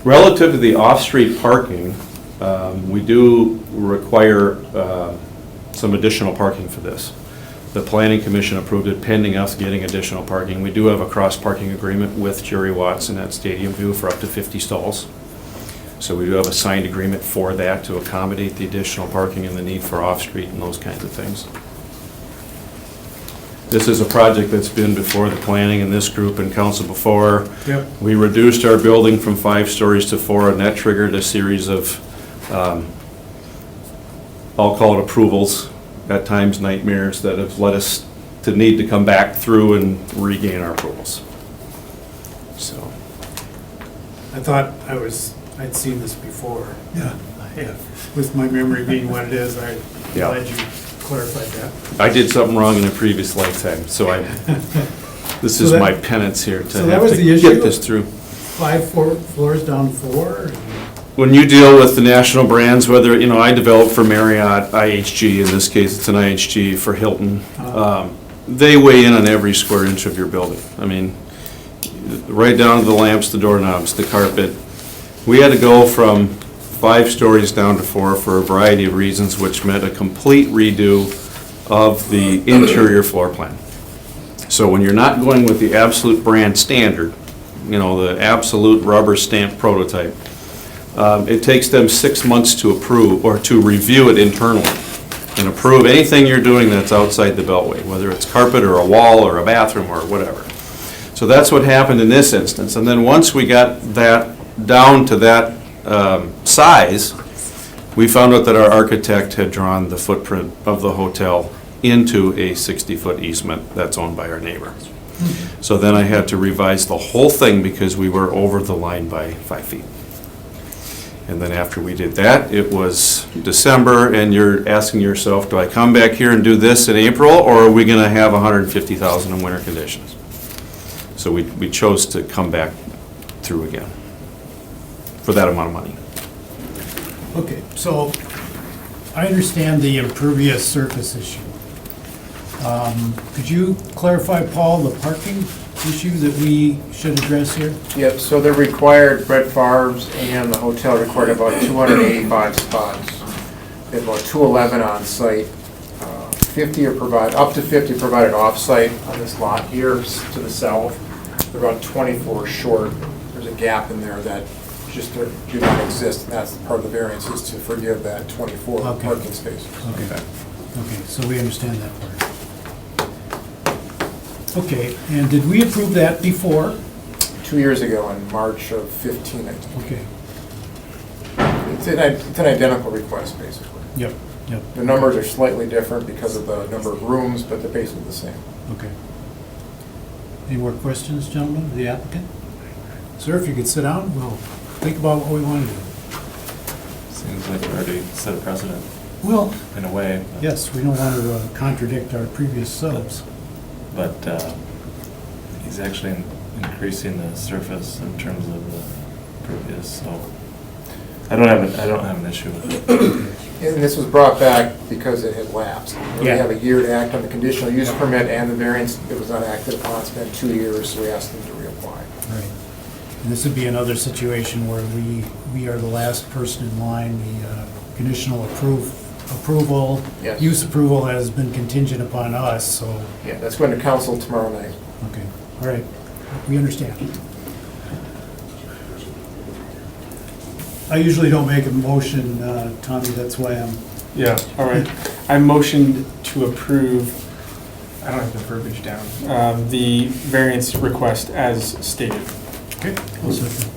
Relative to the off-street parking, we do require some additional parking for this. The Planning Commission approved it pending us getting additional parking. We do have a cross-parking agreement with Jerry Watson at Stadium View for up to 50 stalls. So we do have a signed agreement for that to accommodate the additional parking and the need for off-street and those kinds of things. This is a project that's been before the planning and this group and council before. Yep. We reduced our building from 5 stories to 4, and that triggered a series of, I'll call it approvals, at times nightmares, that have led us to need to come back through and regain our approvals. So. I thought I'd seen this before. Yeah. With my memory being what it is, I'm Yeah. glad you clarified that. I did something wrong in a previous lifetime, so this is So that- my penance here to so that have was to the issue? get this through. 5 floors down 4? When you deal with the national brands, whether, you know, I developed for Marriott, IHG, in this case, it's an IHG for Hilton. They weigh in on every square inch of your building. I mean, right down to the lamps, the doorknobs, the carpet. We had to go from 5 stories down to 4 for a variety of reasons, which meant a complete redo of the interior floor plan. So when you're not going with the absolute brand standard, you know, the absolute rubber stamp prototype, it takes them 6 months to approve or to review it internally and approve anything you're doing that's outside the beltway, whether it's carpet or a wall or a bathroom or whatever. So that's what happened in this instance. And then once we got that down to that size, we found out that our architect had drawn the footprint of the hotel into a 60-foot easement that's owned by our neighbor. So then I had to revise the whole thing because we were over the line by 5 feet. And then after we did that, it was December, and you're asking yourself, do I come back here and do this in April, or are we gonna have 150,000 in winter conditions? So we chose to come back through again for that amount of money. Okay, so I understand the impervious surface issue. Could you clarify, Paul, the parking issue that we should address here? Yep, so they're required, Brett Favre's and the hotel required about 285 spots. They have about 211 on site. 50 are provided, up to 50 provided off-site on this lot here to the south. They're about 24 short. There's a gap in there that just do not exist, and that's part of the variance is to forgive that 24 Okay. parking spaces. Okay, okay, so we understand that part. Okay, and did we approve that before? 2 years ago in March of 15, I think. Okay. It's an identical request, basically. Yep, yep, The numbers are slightly different because of the number of rooms, but they're basically the same. okay. Any more questions, gentlemen, of the applicant? Sir, if you could sit down, we'll think about what we want to do. Seems like we already set a precedent Well, in a way. but- yes, we don't want to contradict our previous subs. But he's actually increasing the surface in terms of the previous, so I don't have an issue with it. And this was brought back because it had lapsed. We Yeah. have a year to act on the conditional use permit and the variance. It was not acted upon. It's been 2 years, so we asked them to reapply. Right. And this would be another situation where we are the last person in line. The conditional approval, Yes. use approval has been contingent upon us, so, Yeah, that's going to council tomorrow night. okay, all right, we understand. I usually don't make a motion, Tommy, that's why I'm, Yeah, all right. I motioned to approve, I don't have the verbiage down, the variance request as stated. okay, I'll second.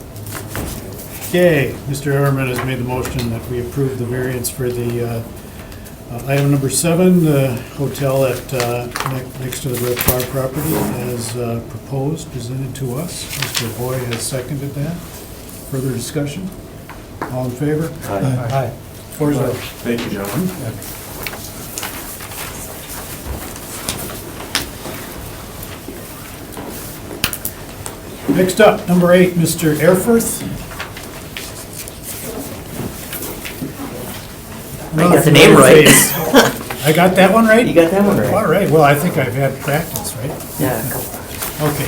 Okay, Mr. Everman has made the motion that we approve the variance for the item number 7, the hotel at, next to the Red Farm property as proposed, presented to us. Mr. Hoy has seconded that. Further discussion? All in favor? Aye. 4-0. Thank you, gentlemen. Next up, number 8, Mr. Airforth. I got the name right. I got that one right? You got that one right. All right, well, I think I've had practice, right? Yeah. Okay.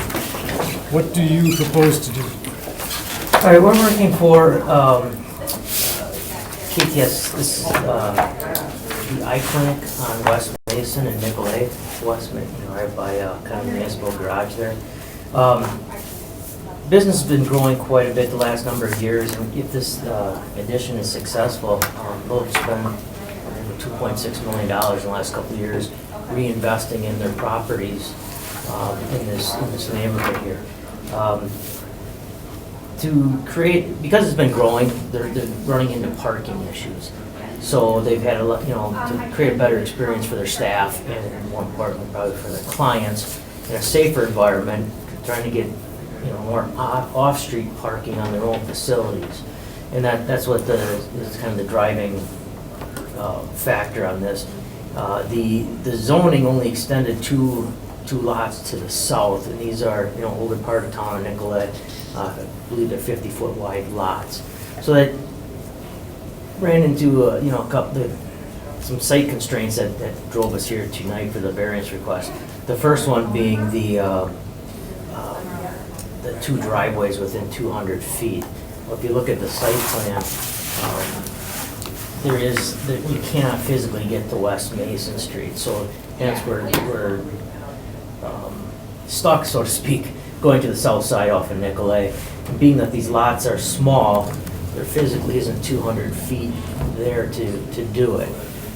What do you propose to do? All right, we're working for KTS, this is the eye clinic on West Mason and Nicolay, right by kind of the municipal garage there. Business has been growing quite a bit the last number of years, and if this addition is successful, they'll spend over $2.6 million in the last couple of years reinvesting in their properties in this neighborhood here. To create, because it's been growing, they're running into parking issues. So they've had a lot, to create a better experience for their staff and more importantly probably for their clients in a safer environment, trying to get more off-street parking on their own facilities. And that's what is kind of the driving factor on this. The zoning only extended two lots to the south, and these are, older part of town of Nicollet. I believe they're 50-foot wide lots. So that ran into, some site constraints that drove us here tonight for the variance request. The first one being the 2 driveways within 200 feet. Well, if you look at the site plan, you cannot physically get to West Mason Street. So hence we're stuck, so to speak, going to the south side off of Nicolay. And being that these lots are small, there physically isn't 200 feet there to do it.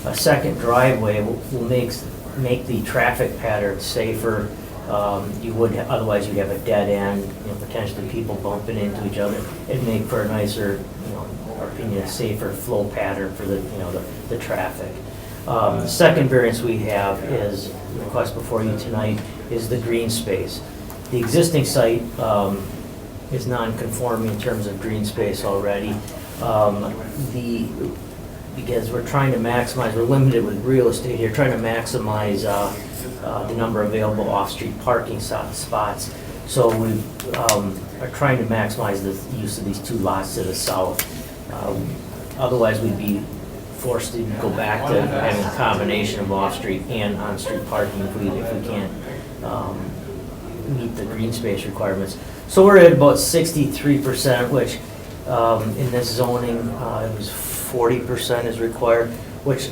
A second driveway will make the traffic pattern safer. Otherwise you'd have a dead end, potentially people bumping into each other. It'd make for a nicer, in our opinion, a safer flow pattern for the traffic. The second variance we have is, request before you tonight, is the green space. The existing site is non-conforming in terms of green space already. Because we're trying to maximize, we're limited with real estate here, trying to maximize the number of available off-street parking spots. So we are trying to maximize the use of these two lots to the south. Otherwise, we'd be forced to go back to having a combination of off-street and on-street parking if we can't meet the green space requirements. So we're at about 63%, which in this zoning, it was 40% is required, which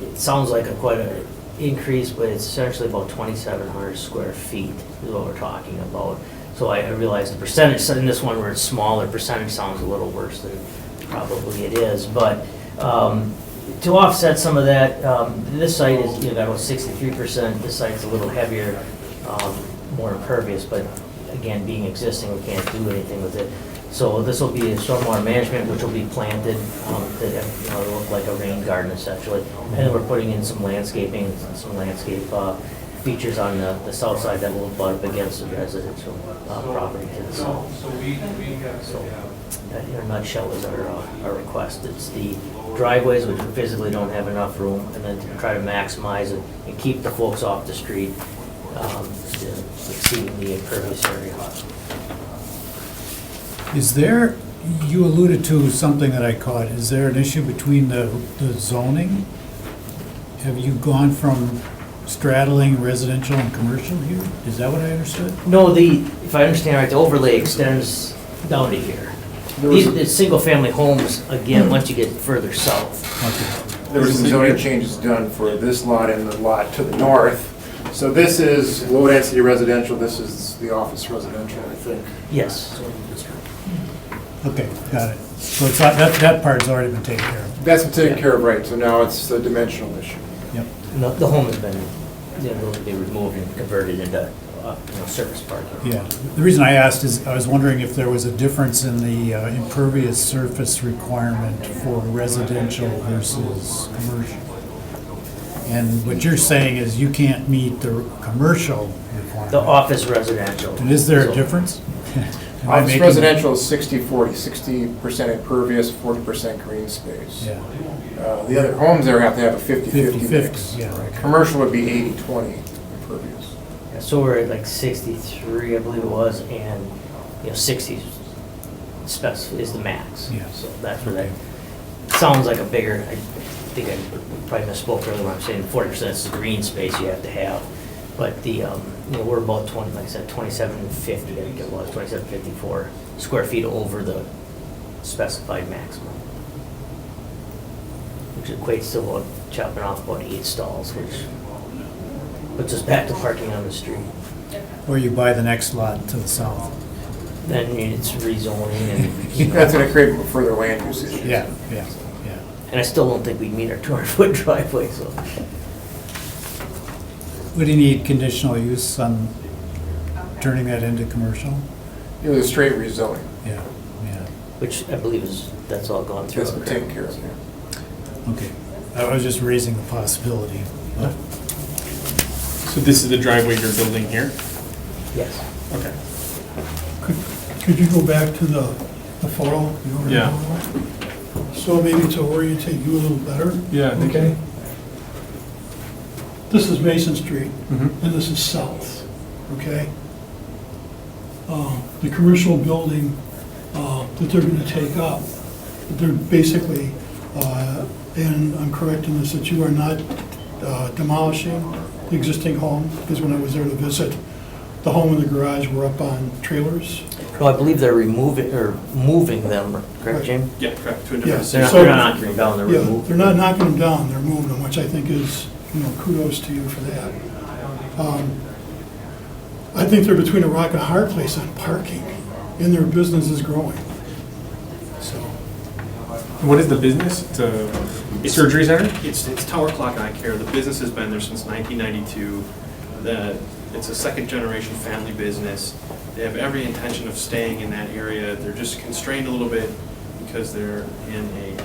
it sounds like quite an increase, but it's essentially about 2,700 square feet is what we're talking about. So I realize the percentage, in this one where it's smaller, percentage sounds a little worse than probably it is. But to offset some of that, this site is, got about 63%. This site's a little heavier, more impervious, but again, being existing, we can't do anything with it. So this will be a stormwater management, which will be planted, that it'll look like a rain garden essentially. And then we're putting in some landscaping, some landscape features on the south side that will butt up against the residential property to the south. So that in a nutshell is our request. It's the driveways, which we physically don't have enough room, and then to try to maximize it and keep the folks off the street, exceeding the impervious area. Is there, you alluded to something that I caught, is there an issue between the zoning? Have you gone from straddling residential and commercial here? Is that what I understood? No, if I understand right, the overlay extends down to here. The single-family homes, again, once you get further south. There was some zoning changes done for this lot and the lot to the north. So this is low-density residential, this is the office residential, I think. Yes. Okay, got it. So it's not, that part's already been taken care of. That's been taken care of, right, so now it's a dimensional issue. Yep. The home has been, they removed and converted into surface parking. Yeah, the reason I asked is I was wondering if there was a difference in the impervious surface requirement for residential versus commercial. And what you're saying is you can't meet the commercial requirement. The office residential. And is there a difference? Office residential is 60-40, 60% impervious, 40% green space. Yeah. The other homes there have to have a 50-50 mix. 50-50, yeah, right. Commercial would be 80-20 impervious. Yeah, so we're at like 63, I believe it was, and 60 is the max. Yeah. So that's where that sounds like a bigger. I think I probably misspoke earlier when I'm saying 40% is the green space you have to have. But we're about 20, like I said, 2750, I think it was 2754 square feet over the specified maximum, which equates to about chopping off about 8 stalls, which puts us back to parking on the street. Or you buy the next lot to the south. Then it's rezoning and That's going to create further land use issues. Yeah. And I still don't think we'd meet our 200-foot driveway. So Would you need conditional use on turning that into commercial? The straight rezoning. Yeah. which I believe that's all gone through. That's been taken care of, yeah. Okay, I was just raising the possibility, but. So this is the driveway you're building here? Yes. Okay. Could you go back to the photo? the overhead Yeah. photo? So maybe to orientate you a little better? Yeah. Okay. This is Mason Street, Mhm. and this is south, okay? The commercial building that they're gonna take up, they're basically, and I'm correct in this, that you are not demolishing the existing home, because when I was there to visit, the home and the garage were up on trailers. No, I believe they're moving them, correct, Jim? Yeah, correct. To a Yeah, different They're not, so- they're not knocking them down, they're Yeah, removing. they're not knocking them down, they're moving them, which I think is, kudos to you for that. I think they're between a rock and a hard place on parking, and their business is growing. So, What is the business? It's a surgery center? It's Tower Clock Eye Care. The business has been there since 1992. It's a second-generation family business. They have every intention of staying in that area. They're just constrained a little bit because they're in a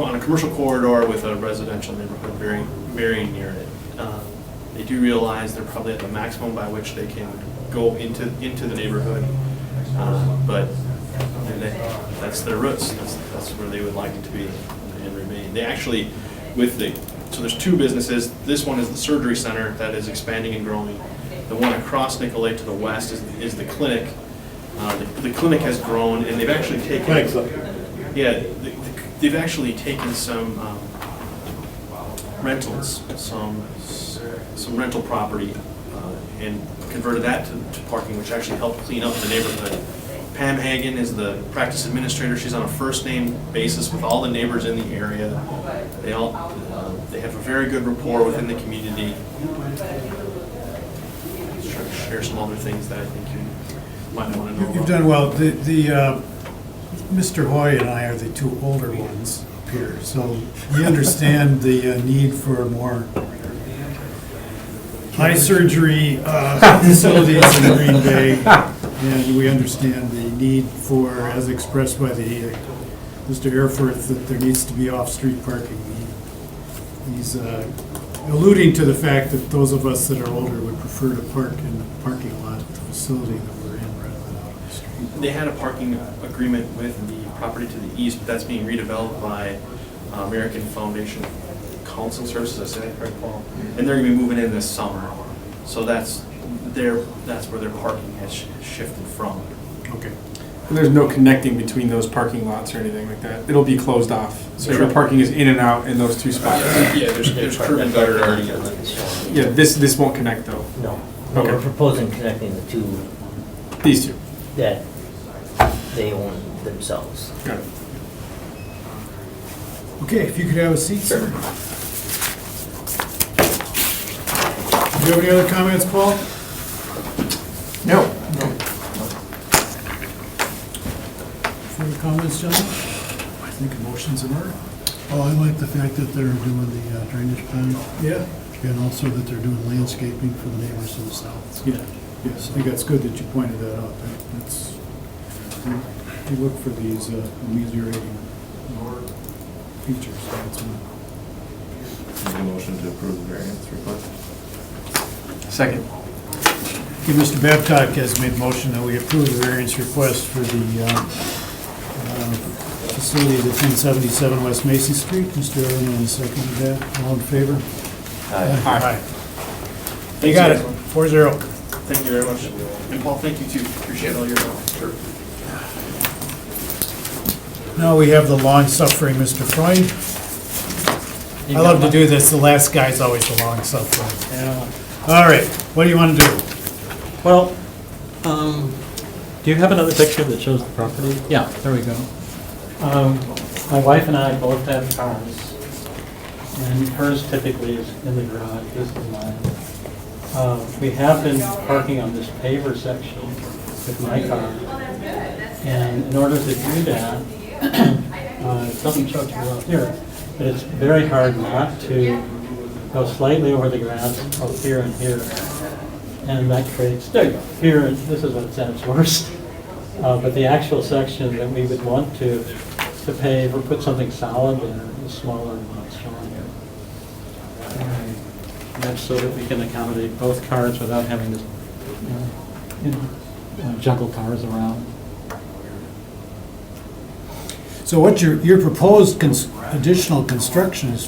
on a commercial corridor with a residential neighborhood very near it. They do realize they're probably at the maximum by which they can go into the neighborhood, but that's their roots. That's where they would like it to be and remain. They actually, so there's two businesses. This one is the surgery center that is expanding and growing. The one across Nicolay to the west is the clinic. The clinic has grown, and they've actually taken. They've actually taken some rentals, some rental property, and converted that to parking, which actually helped clean up the neighborhood. Pam Hagan is the practice administrator. She's on a first name basis with all the neighbors in the area. They have a very good rapport within the community. Just trying to share some other things that I think you might want to know about. You've done well. Mr. Hoy and I are the two older ones up here, so we understand the need for more eye surgery facilities in Green Bay, and we understand the need for, as expressed by Mr. Airforth, that there needs to be off-street parking. He's alluding to the fact that those of us that are older would prefer to park in the parking lot at the facility that we're in rather than out on the street. They had a parking agreement with the property to the east, but that's being redeveloped by American Foundation Counseling Services, I say that correct, Paul? And they're gonna be moving in this summer. So that's where their parking has shifted from. Okay. And there's no connecting between those parking lots or anything like that. It'll be closed off. So your parking is in and out in those two spots. Yeah, there's curb and gutter already. Yeah, this won't connect though. No. Okay. We're proposing connecting the two These two. that they own themselves. Got it. Okay, if you could have a seat, sir. Do you have any other comments, Paul? No. Further comments, gentlemen? I think a motion's in order. Oh, I like the fact that they're doing the drainage plan, Yeah. and also that they're doing landscaping for the neighbors to the south. Yeah, yes, I think that's good that you pointed that out. That's, we look for these ameliorating features. So that's one. Make a motion to approve the variance request. Second. Okay, Mr. Babcock has made motion that we approve the variance request for the facility at 1077 West Mason Street. Mr. Erlen has seconded that. All in favor? Aye. You got it. 4-0. Thank you very much. And Paul, thank you too. Appreciate all your help. Sure. Now we have the long-suffering Mr. Freund. I love to do this. The last guy's always the long-suffering. Yeah. All right, what do you want to do? Well, do you have another picture that shows the property? Yeah, there we go. My wife and I both have cars, and hers typically is in the garage, this is mine. We have been parking on this paver section with my car, and in order to do that, it doesn't show too well here, but it's very hard not to go slightly over the grass, both here and here. And that creates, there you go, here, this is when it's at its worst. But the actual section that we would want to pave or put something solid there is smaller than what's shown here. And that's so that we can accommodate both cars without having to juggle cars around. So what your proposed additional construction is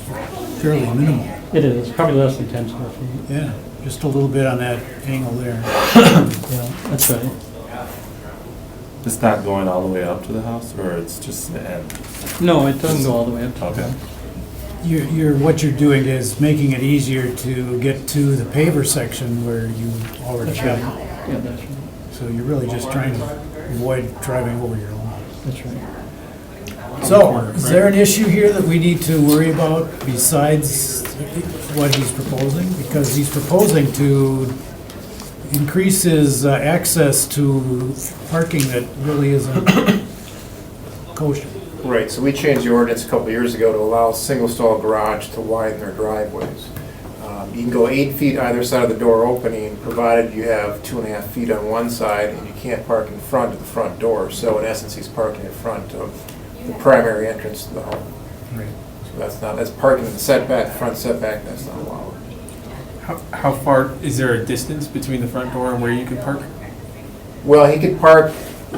fairly minimal. It is, probably less than 10 square feet. Yeah, just a little bit on that angle there. Yeah, that's right. It's not going all the way up to the house, or it's just the end? No, it doesn't go all the way up to the house. What you're doing is making it easier to get to the paver section where you already That's right. have. Yeah, that's right. So you're really just trying to avoid driving over your lawn. That's right. So, is there an issue here that we need to worry about besides what he's proposing? Because he's proposing to increase his access to parking that really isn't kosher. Right, so we changed the ordinance a couple of years ago to allow single-stall garage to widen their driveways. You can go 8 feet either side of the door opening, provided you have 2.5 feet on one side, and you can't park in front of the front door. So in essence, he's parking in front of the primary entrance to the home. So that's parking in the setback, front setback, that's not allowed. How far, is there a distance between the front door and where you can park? Well, he could park,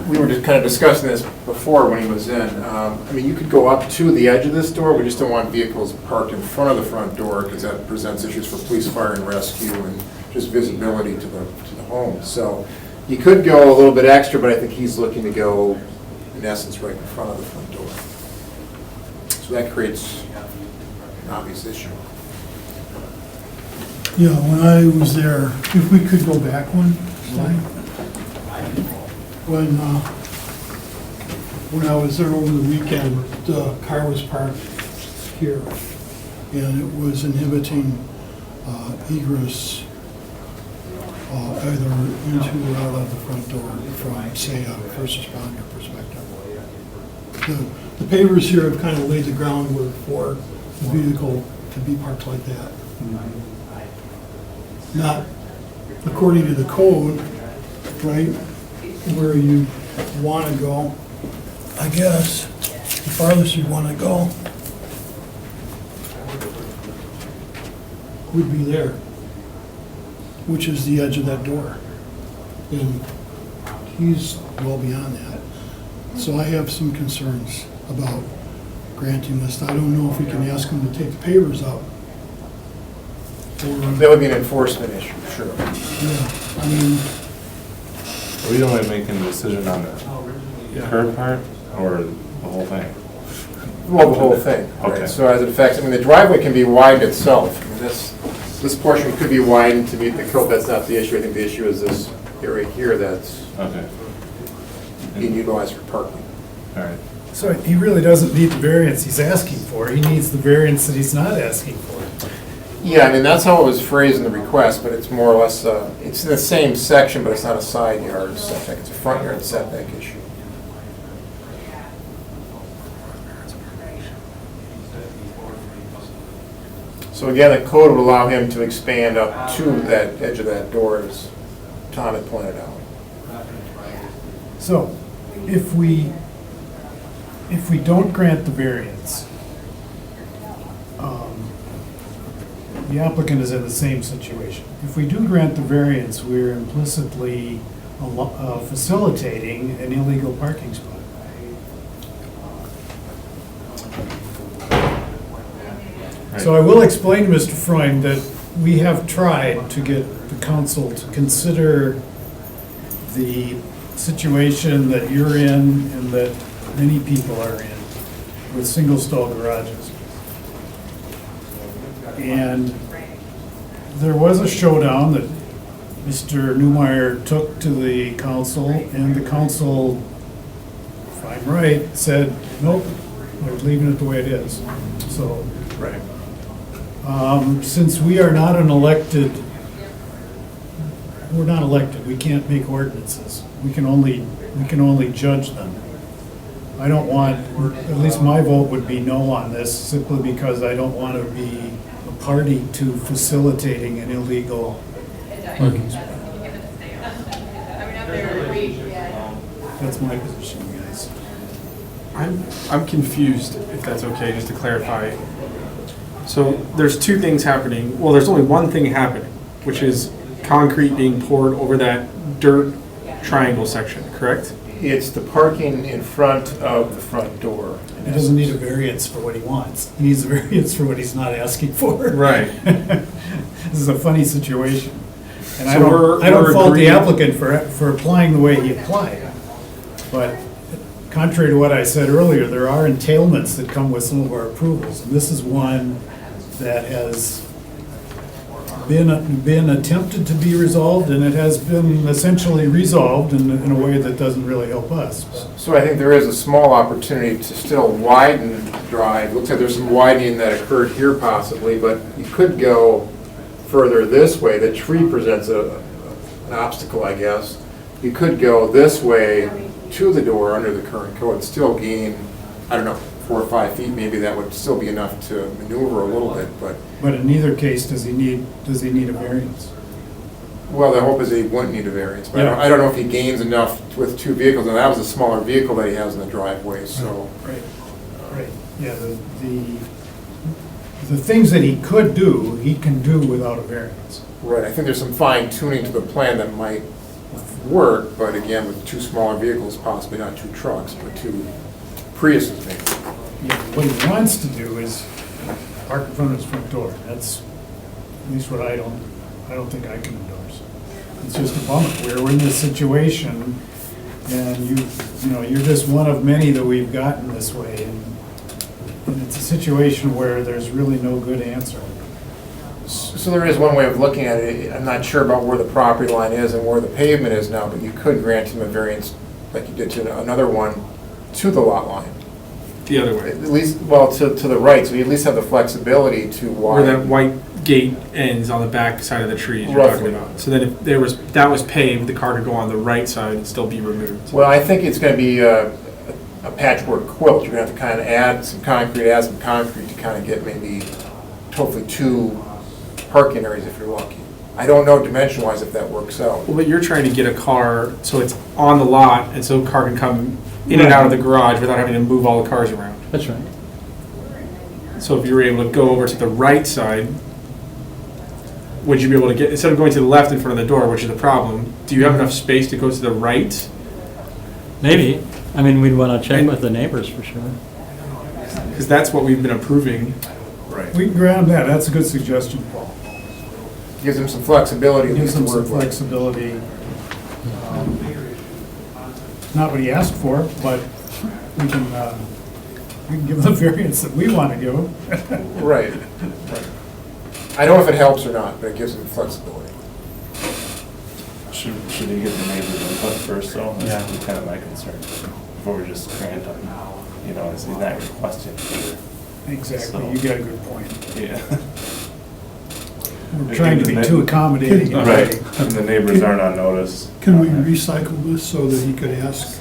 we were just kind of discussing this before when he was in. I mean, you could go up to the edge of this door, we just don't want vehicles parked in front of the front door because that presents issues for police, fire, and rescue and just visibility to the home. So you could go a little bit extra, but I think he's looking to go, in essence, right in front of the front door. So that creates an obvious issue. Yeah, when I was there, if we could go back one slide. When I was there over the weekend, the car was parked here, and it was inhibiting egress either into or out of the front door from, say, a first responder perspective. The pavers here have kind of laid the groundwork for the vehicle to be parked like that. Not according to the code, right, where you want to go. I guess the farthest you want to go would be there, which is the edge of that door. And he's well beyond that. So I have some concerns about granting this. I don't know if we can ask him to take the pavers out. That would be an enforcement issue, sure. Yeah, I mean, Are we only making a decision on the curb part or the whole thing? Well, the whole thing, right? Okay. So as it affects, I mean, the driveway can be widened itself. I mean, this portion could be widened to meet the code, that's not the issue. I think the issue is this area here that's Okay. being utilized for parking. All right. So he really doesn't need the variance he's asking for. He needs the variance that he's not asking for. Yeah, I mean, that's how it was phrased in the request, but it's more or less, it's in the same section, but it's not a side yard setback, it's a front yard setback issue. So again, the code would allow him to expand up to that edge of that door, as Tom had pointed out. So if we don't grant the variance, the applicant is in the same situation. If we do grant the variance, we're implicitly facilitating an illegal parking spot. So I will explain to Mr. Freund that we have tried to get the council to consider the situation that you're in and that many people are in with single-stall garages. And there was a showdown that Mr. Newmeyer took to the council, and the council, if I'm right, said, nope, we're leaving it the way it is. So, right. Since we are not an elected, we're not elected, we can't make ordinances. We can only judge them. I don't want, at least my vote would be no on this, simply because I don't want to be a party to facilitating an illegal parking spot. That's my position, guys. I'm confused, if that's okay, just to clarify. So there's two things happening. Well, there's only one thing happening, which is concrete being poured over that dirt triangle section, correct? It's the parking in front of the front door. He doesn't need a variance for what he wants. He needs a variance for what he's not asking for. Right. This is a funny situation. And So I don't we're fault the agreeing- applicant for applying the way he applied. But contrary to what I said earlier, there are entailments that come with some of our approvals. And this is one that has been attempted to be resolved, and it has been essentially resolved in a way that doesn't really help us. So I think there is a small opportunity to still widen the drive. Looks like there's some widening that occurred here possibly, but you could go further this way. The tree presents an obstacle, I guess. You could go this way to the door under the current code, still gain, I don't know, 4 or 5 feet. Maybe that would still be enough to maneuver a little bit, but. But in neither case does he need a variance. Well, the hope is that he wouldn't need a variance, but Yeah. I don't know if he gains enough with 2 vehicles, and that was a smaller vehicle that he has in the driveway, so. Right. Right, yeah, the things that he could do, he can do without a variance. Right, I think there's some fine tuning to the plan that might work, but again, with two smaller vehicles, possibly not two trucks, but two Priuses maybe. Yeah, what he wants to do is park in front of his front door. That's at least what I don't think I can endorse. It's just a bummer. We're in this situation, and you know, you're just one of many that we've gotten this way. And it's a situation where there's really no good answer. So there is one way of looking at it. I'm not sure about where the property line is and where the pavement is now, but you could grant him a variance like you did to another one to the lot line. The other way. At least, well, to the right, so you at least have the flexibility to Where that widen. white gate ends on the back side of the trees you're Roughly. talking about. So that if that was paved, the car could go on the right side and still be removed. Well, I think it's gonna be a patchwork quilt. You're gonna have to kind of add some concrete to kind of get maybe hopefully two parking areas if you're lucky. I don't know dimension-wise if that works out. Well, but you're trying to get a car so it's on the lot and so a car can come in and out of the garage without having to move all the cars around. That's right. So if you were able to go over to the right side, would you be able to get, instead of going to the left in front of the door, which is the problem, do you have enough space to go to the right? Maybe. I mean, we'd want to check with the neighbors for sure. Because that's what we've been approving. Right. We can grant that. That's a good suggestion, Paul. Gives them some flexibility, at Gives least to them some work with. flexibility. Not what he asked for, but we can give him the variance that we want to give him. Right. I don't know if it helps or not, but it gives them flexibility. Should he get the neighbor's input first, though? That's kind of my concern, before we just grant him, you know, he's not requesting either. Exactly, you got a good point. Yeah. We're trying to be too accommodating. in a Right, way. and the neighbors aren't on notice. Can we recycle this so that he could ask,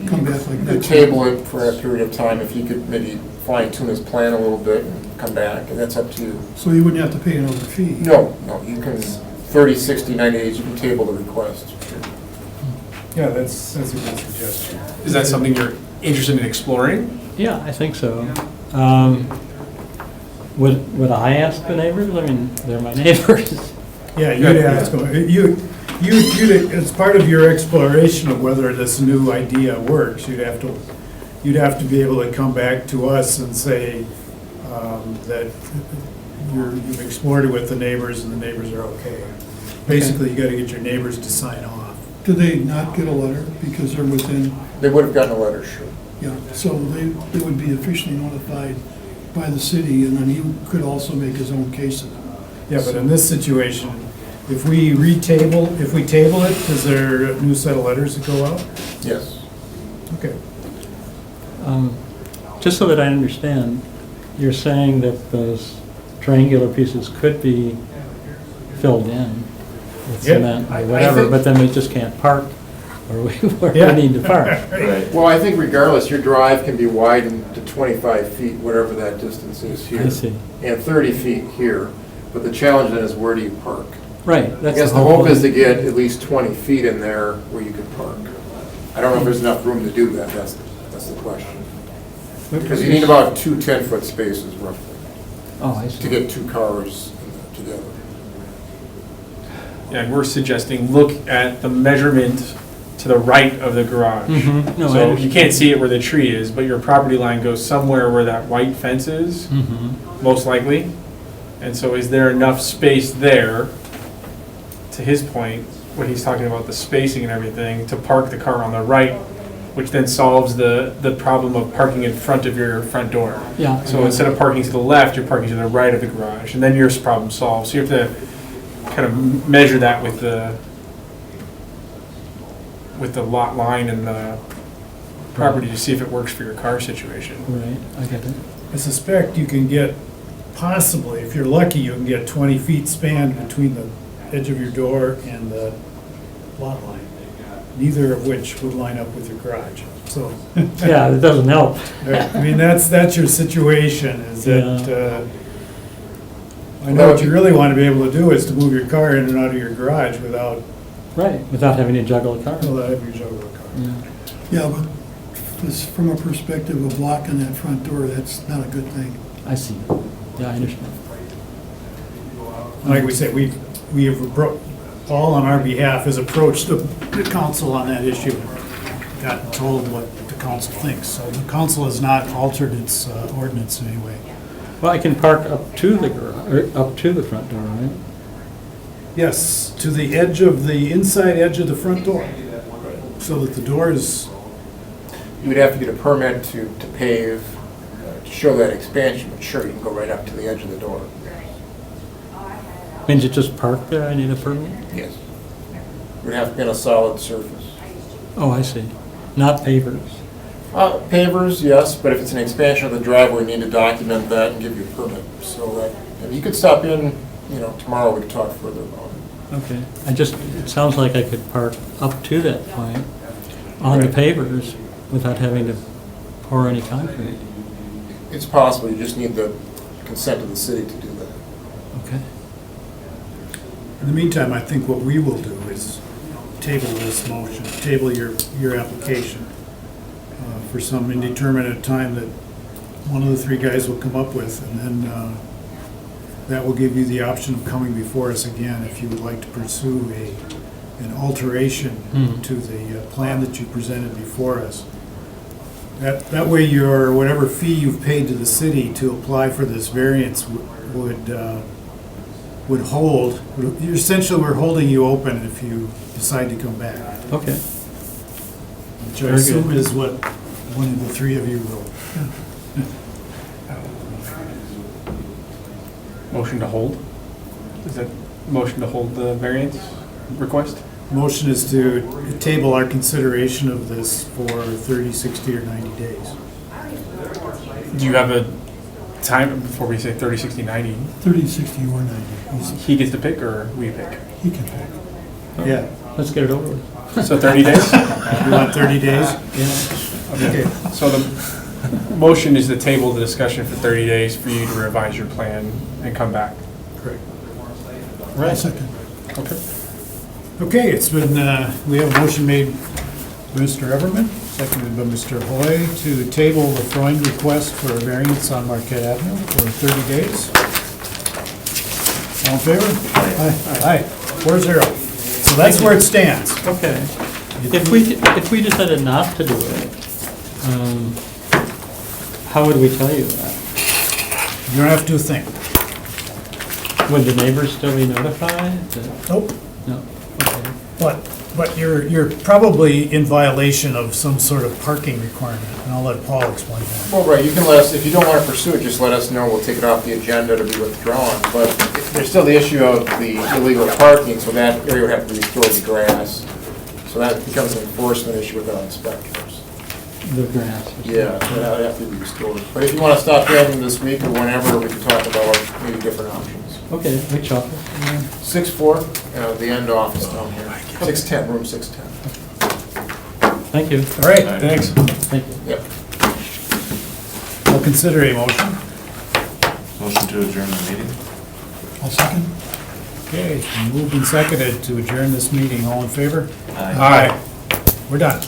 come back like You that? could table it for a period of time if he could maybe fine tune his plan a little bit and come back, and that's up to you. So he wouldn't have to pay another fee? No, you can, 30, 60, 90 days, you can table the request. Yeah, that's a good suggestion. Is that something you're interested in exploring? Yeah, I think so. Would I ask the neighbors? I mean, they're my neighbors. Yeah, you'd ask him, it's part of your exploration of whether this new idea works. You'd have to be able to come back to us and say that you've explored it with the neighbors and the neighbors are okay. Basically, you gotta get your neighbors to sign off. Do they not get a letter because they're within? They would have gotten a letter, sure. Yeah, so they would be officially notified by the city, and then he could also make his own cases. Yeah, but in this situation, if we table it, is there a new set of letters that go out? Yes. Okay. Just so that I understand, you're saying that those triangular pieces could be filled in with Yeah, cement I or whatever, think- but then we just can't park where Yeah. we need to park. Right. Well, I think regardless, your drive can be widened to 25 feet, whatever that distance is here. I see. And 30 feet here, but the challenge then is where do you park? Right, I that's guess the the whole hope is to point. get at least 20 feet in there where you could park. I don't know if there's enough room to do that, that's the question. Because you need about two 10-foot spaces roughly Oh, I see. to get two cars together. Yeah, and we're suggesting look at the measurement to the right of the garage. Mhm. No, I So you understand. can't see it where the tree is, but your property line goes somewhere where that white fence is, Mhm. most likely. And so is there enough space there, to his point, when he's talking about the spacing and everything, to park the car on the right, which then solves the problem of parking in front of your front door. Yeah. So instead of parking to the left, you're parking to the right of the garage, and then your problem solved. So you have to kind of measure that with the lot line and the property to see if it works for your car situation. Right, I get it. I suspect you can get, possibly, if you're lucky, you can get 20 feet span between the edge of your door and the lot line, neither of which would line up with your garage, so. Yeah, it doesn't help. I mean, that's your situation, is that, I know what you really want to be able to do is to move your car in and out of your garage without, Right, without having to juggle a car. without having to juggle a car. Yeah. Yeah, but Because from a perspective of blocking that front door, that's not a good thing. I see. Yeah, I understand. Like we said, we have, Paul on our behalf has approached the council on that issue, and got told what the council thinks. So the council has not altered its ordinance in any way. Well, I can park up to the garage, or up to the front door, right? Yes, to the edge of the, inside edge of the front door, so that the door is, You would have to get a permit to pave, to show that expansion, but sure, you can go right up to the edge of the door. Means you just park there, I need a permit? Yes. It would have to be on a solid surface. Oh, I see. Not pavers. Pavers, yes, but if it's an expansion of the driveway, we need to document that and give you a permit. So that, and you could stop in, tomorrow, we could talk further about it. Okay. It sounds like I could park up to that point on the pavers without having to pour any concrete. It's possible, you just need the consent of the city to do that. Okay. in the meantime, I think what we will do is table this motion, table your application for some indeterminate time that one of the three guys will come up with, and then that will give you the option of coming before us again if you would like to pursue an alteration to the plan that you presented before us. That way your, whatever fee you've paid to the city to apply for this variance would hold. Essentially, we're holding you open if you decide to come back. Okay. Which I Very assume good. is what one of the three of you will. Motion to hold? Is that motion to hold the variance request? Motion is to table our consideration of this for 30, 60, or 90 days. Do you have a time before we say 30, 60, 90? 30, 60, or 90. He gets to pick or we pick? He can pick. Yeah. Let's get it over with. So 30 days? You want 30 days? Yeah. Okay. So the motion is to table the discussion for 30 days for you to revise your plan and come back. Correct. Right. Second. Okay. Okay, it's been, we have a motion made by Mr. Everman, seconded by Mr. Hoy, to table the Freund request for a variance on Marquette Avenue for 30 days. All in favor? Aye. 4-0. So that's where it stands. Okay. If we decided not to do it, how would we tell you that? You don't have to do a thing. Would the neighbors still be notified? Nope. No. Okay. But you're probably in violation of some sort of parking requirement, and I'll let Paul explain that. Well, right, you can let us, if you don't want to pursue it, just let us know, we'll take it off the agenda to be withdrawn. But there's still the issue of the illegal parking, so that area would have to be restored to grass. So that becomes an enforcement issue with our inspectors. The grass. Yeah, so that would have to be restored. But if you want to stop in this week or whenever, we can talk about maybe different options. Okay, which office? 6-4, the end office down here. 610, room 610. Thank you. All right, thanks. Thank you. Yep. I'll consider a motion. Motion to adjourn the meeting? I'll second. Okay, moved and seconded to adjourn this meeting. All in favor? Aye. We're done.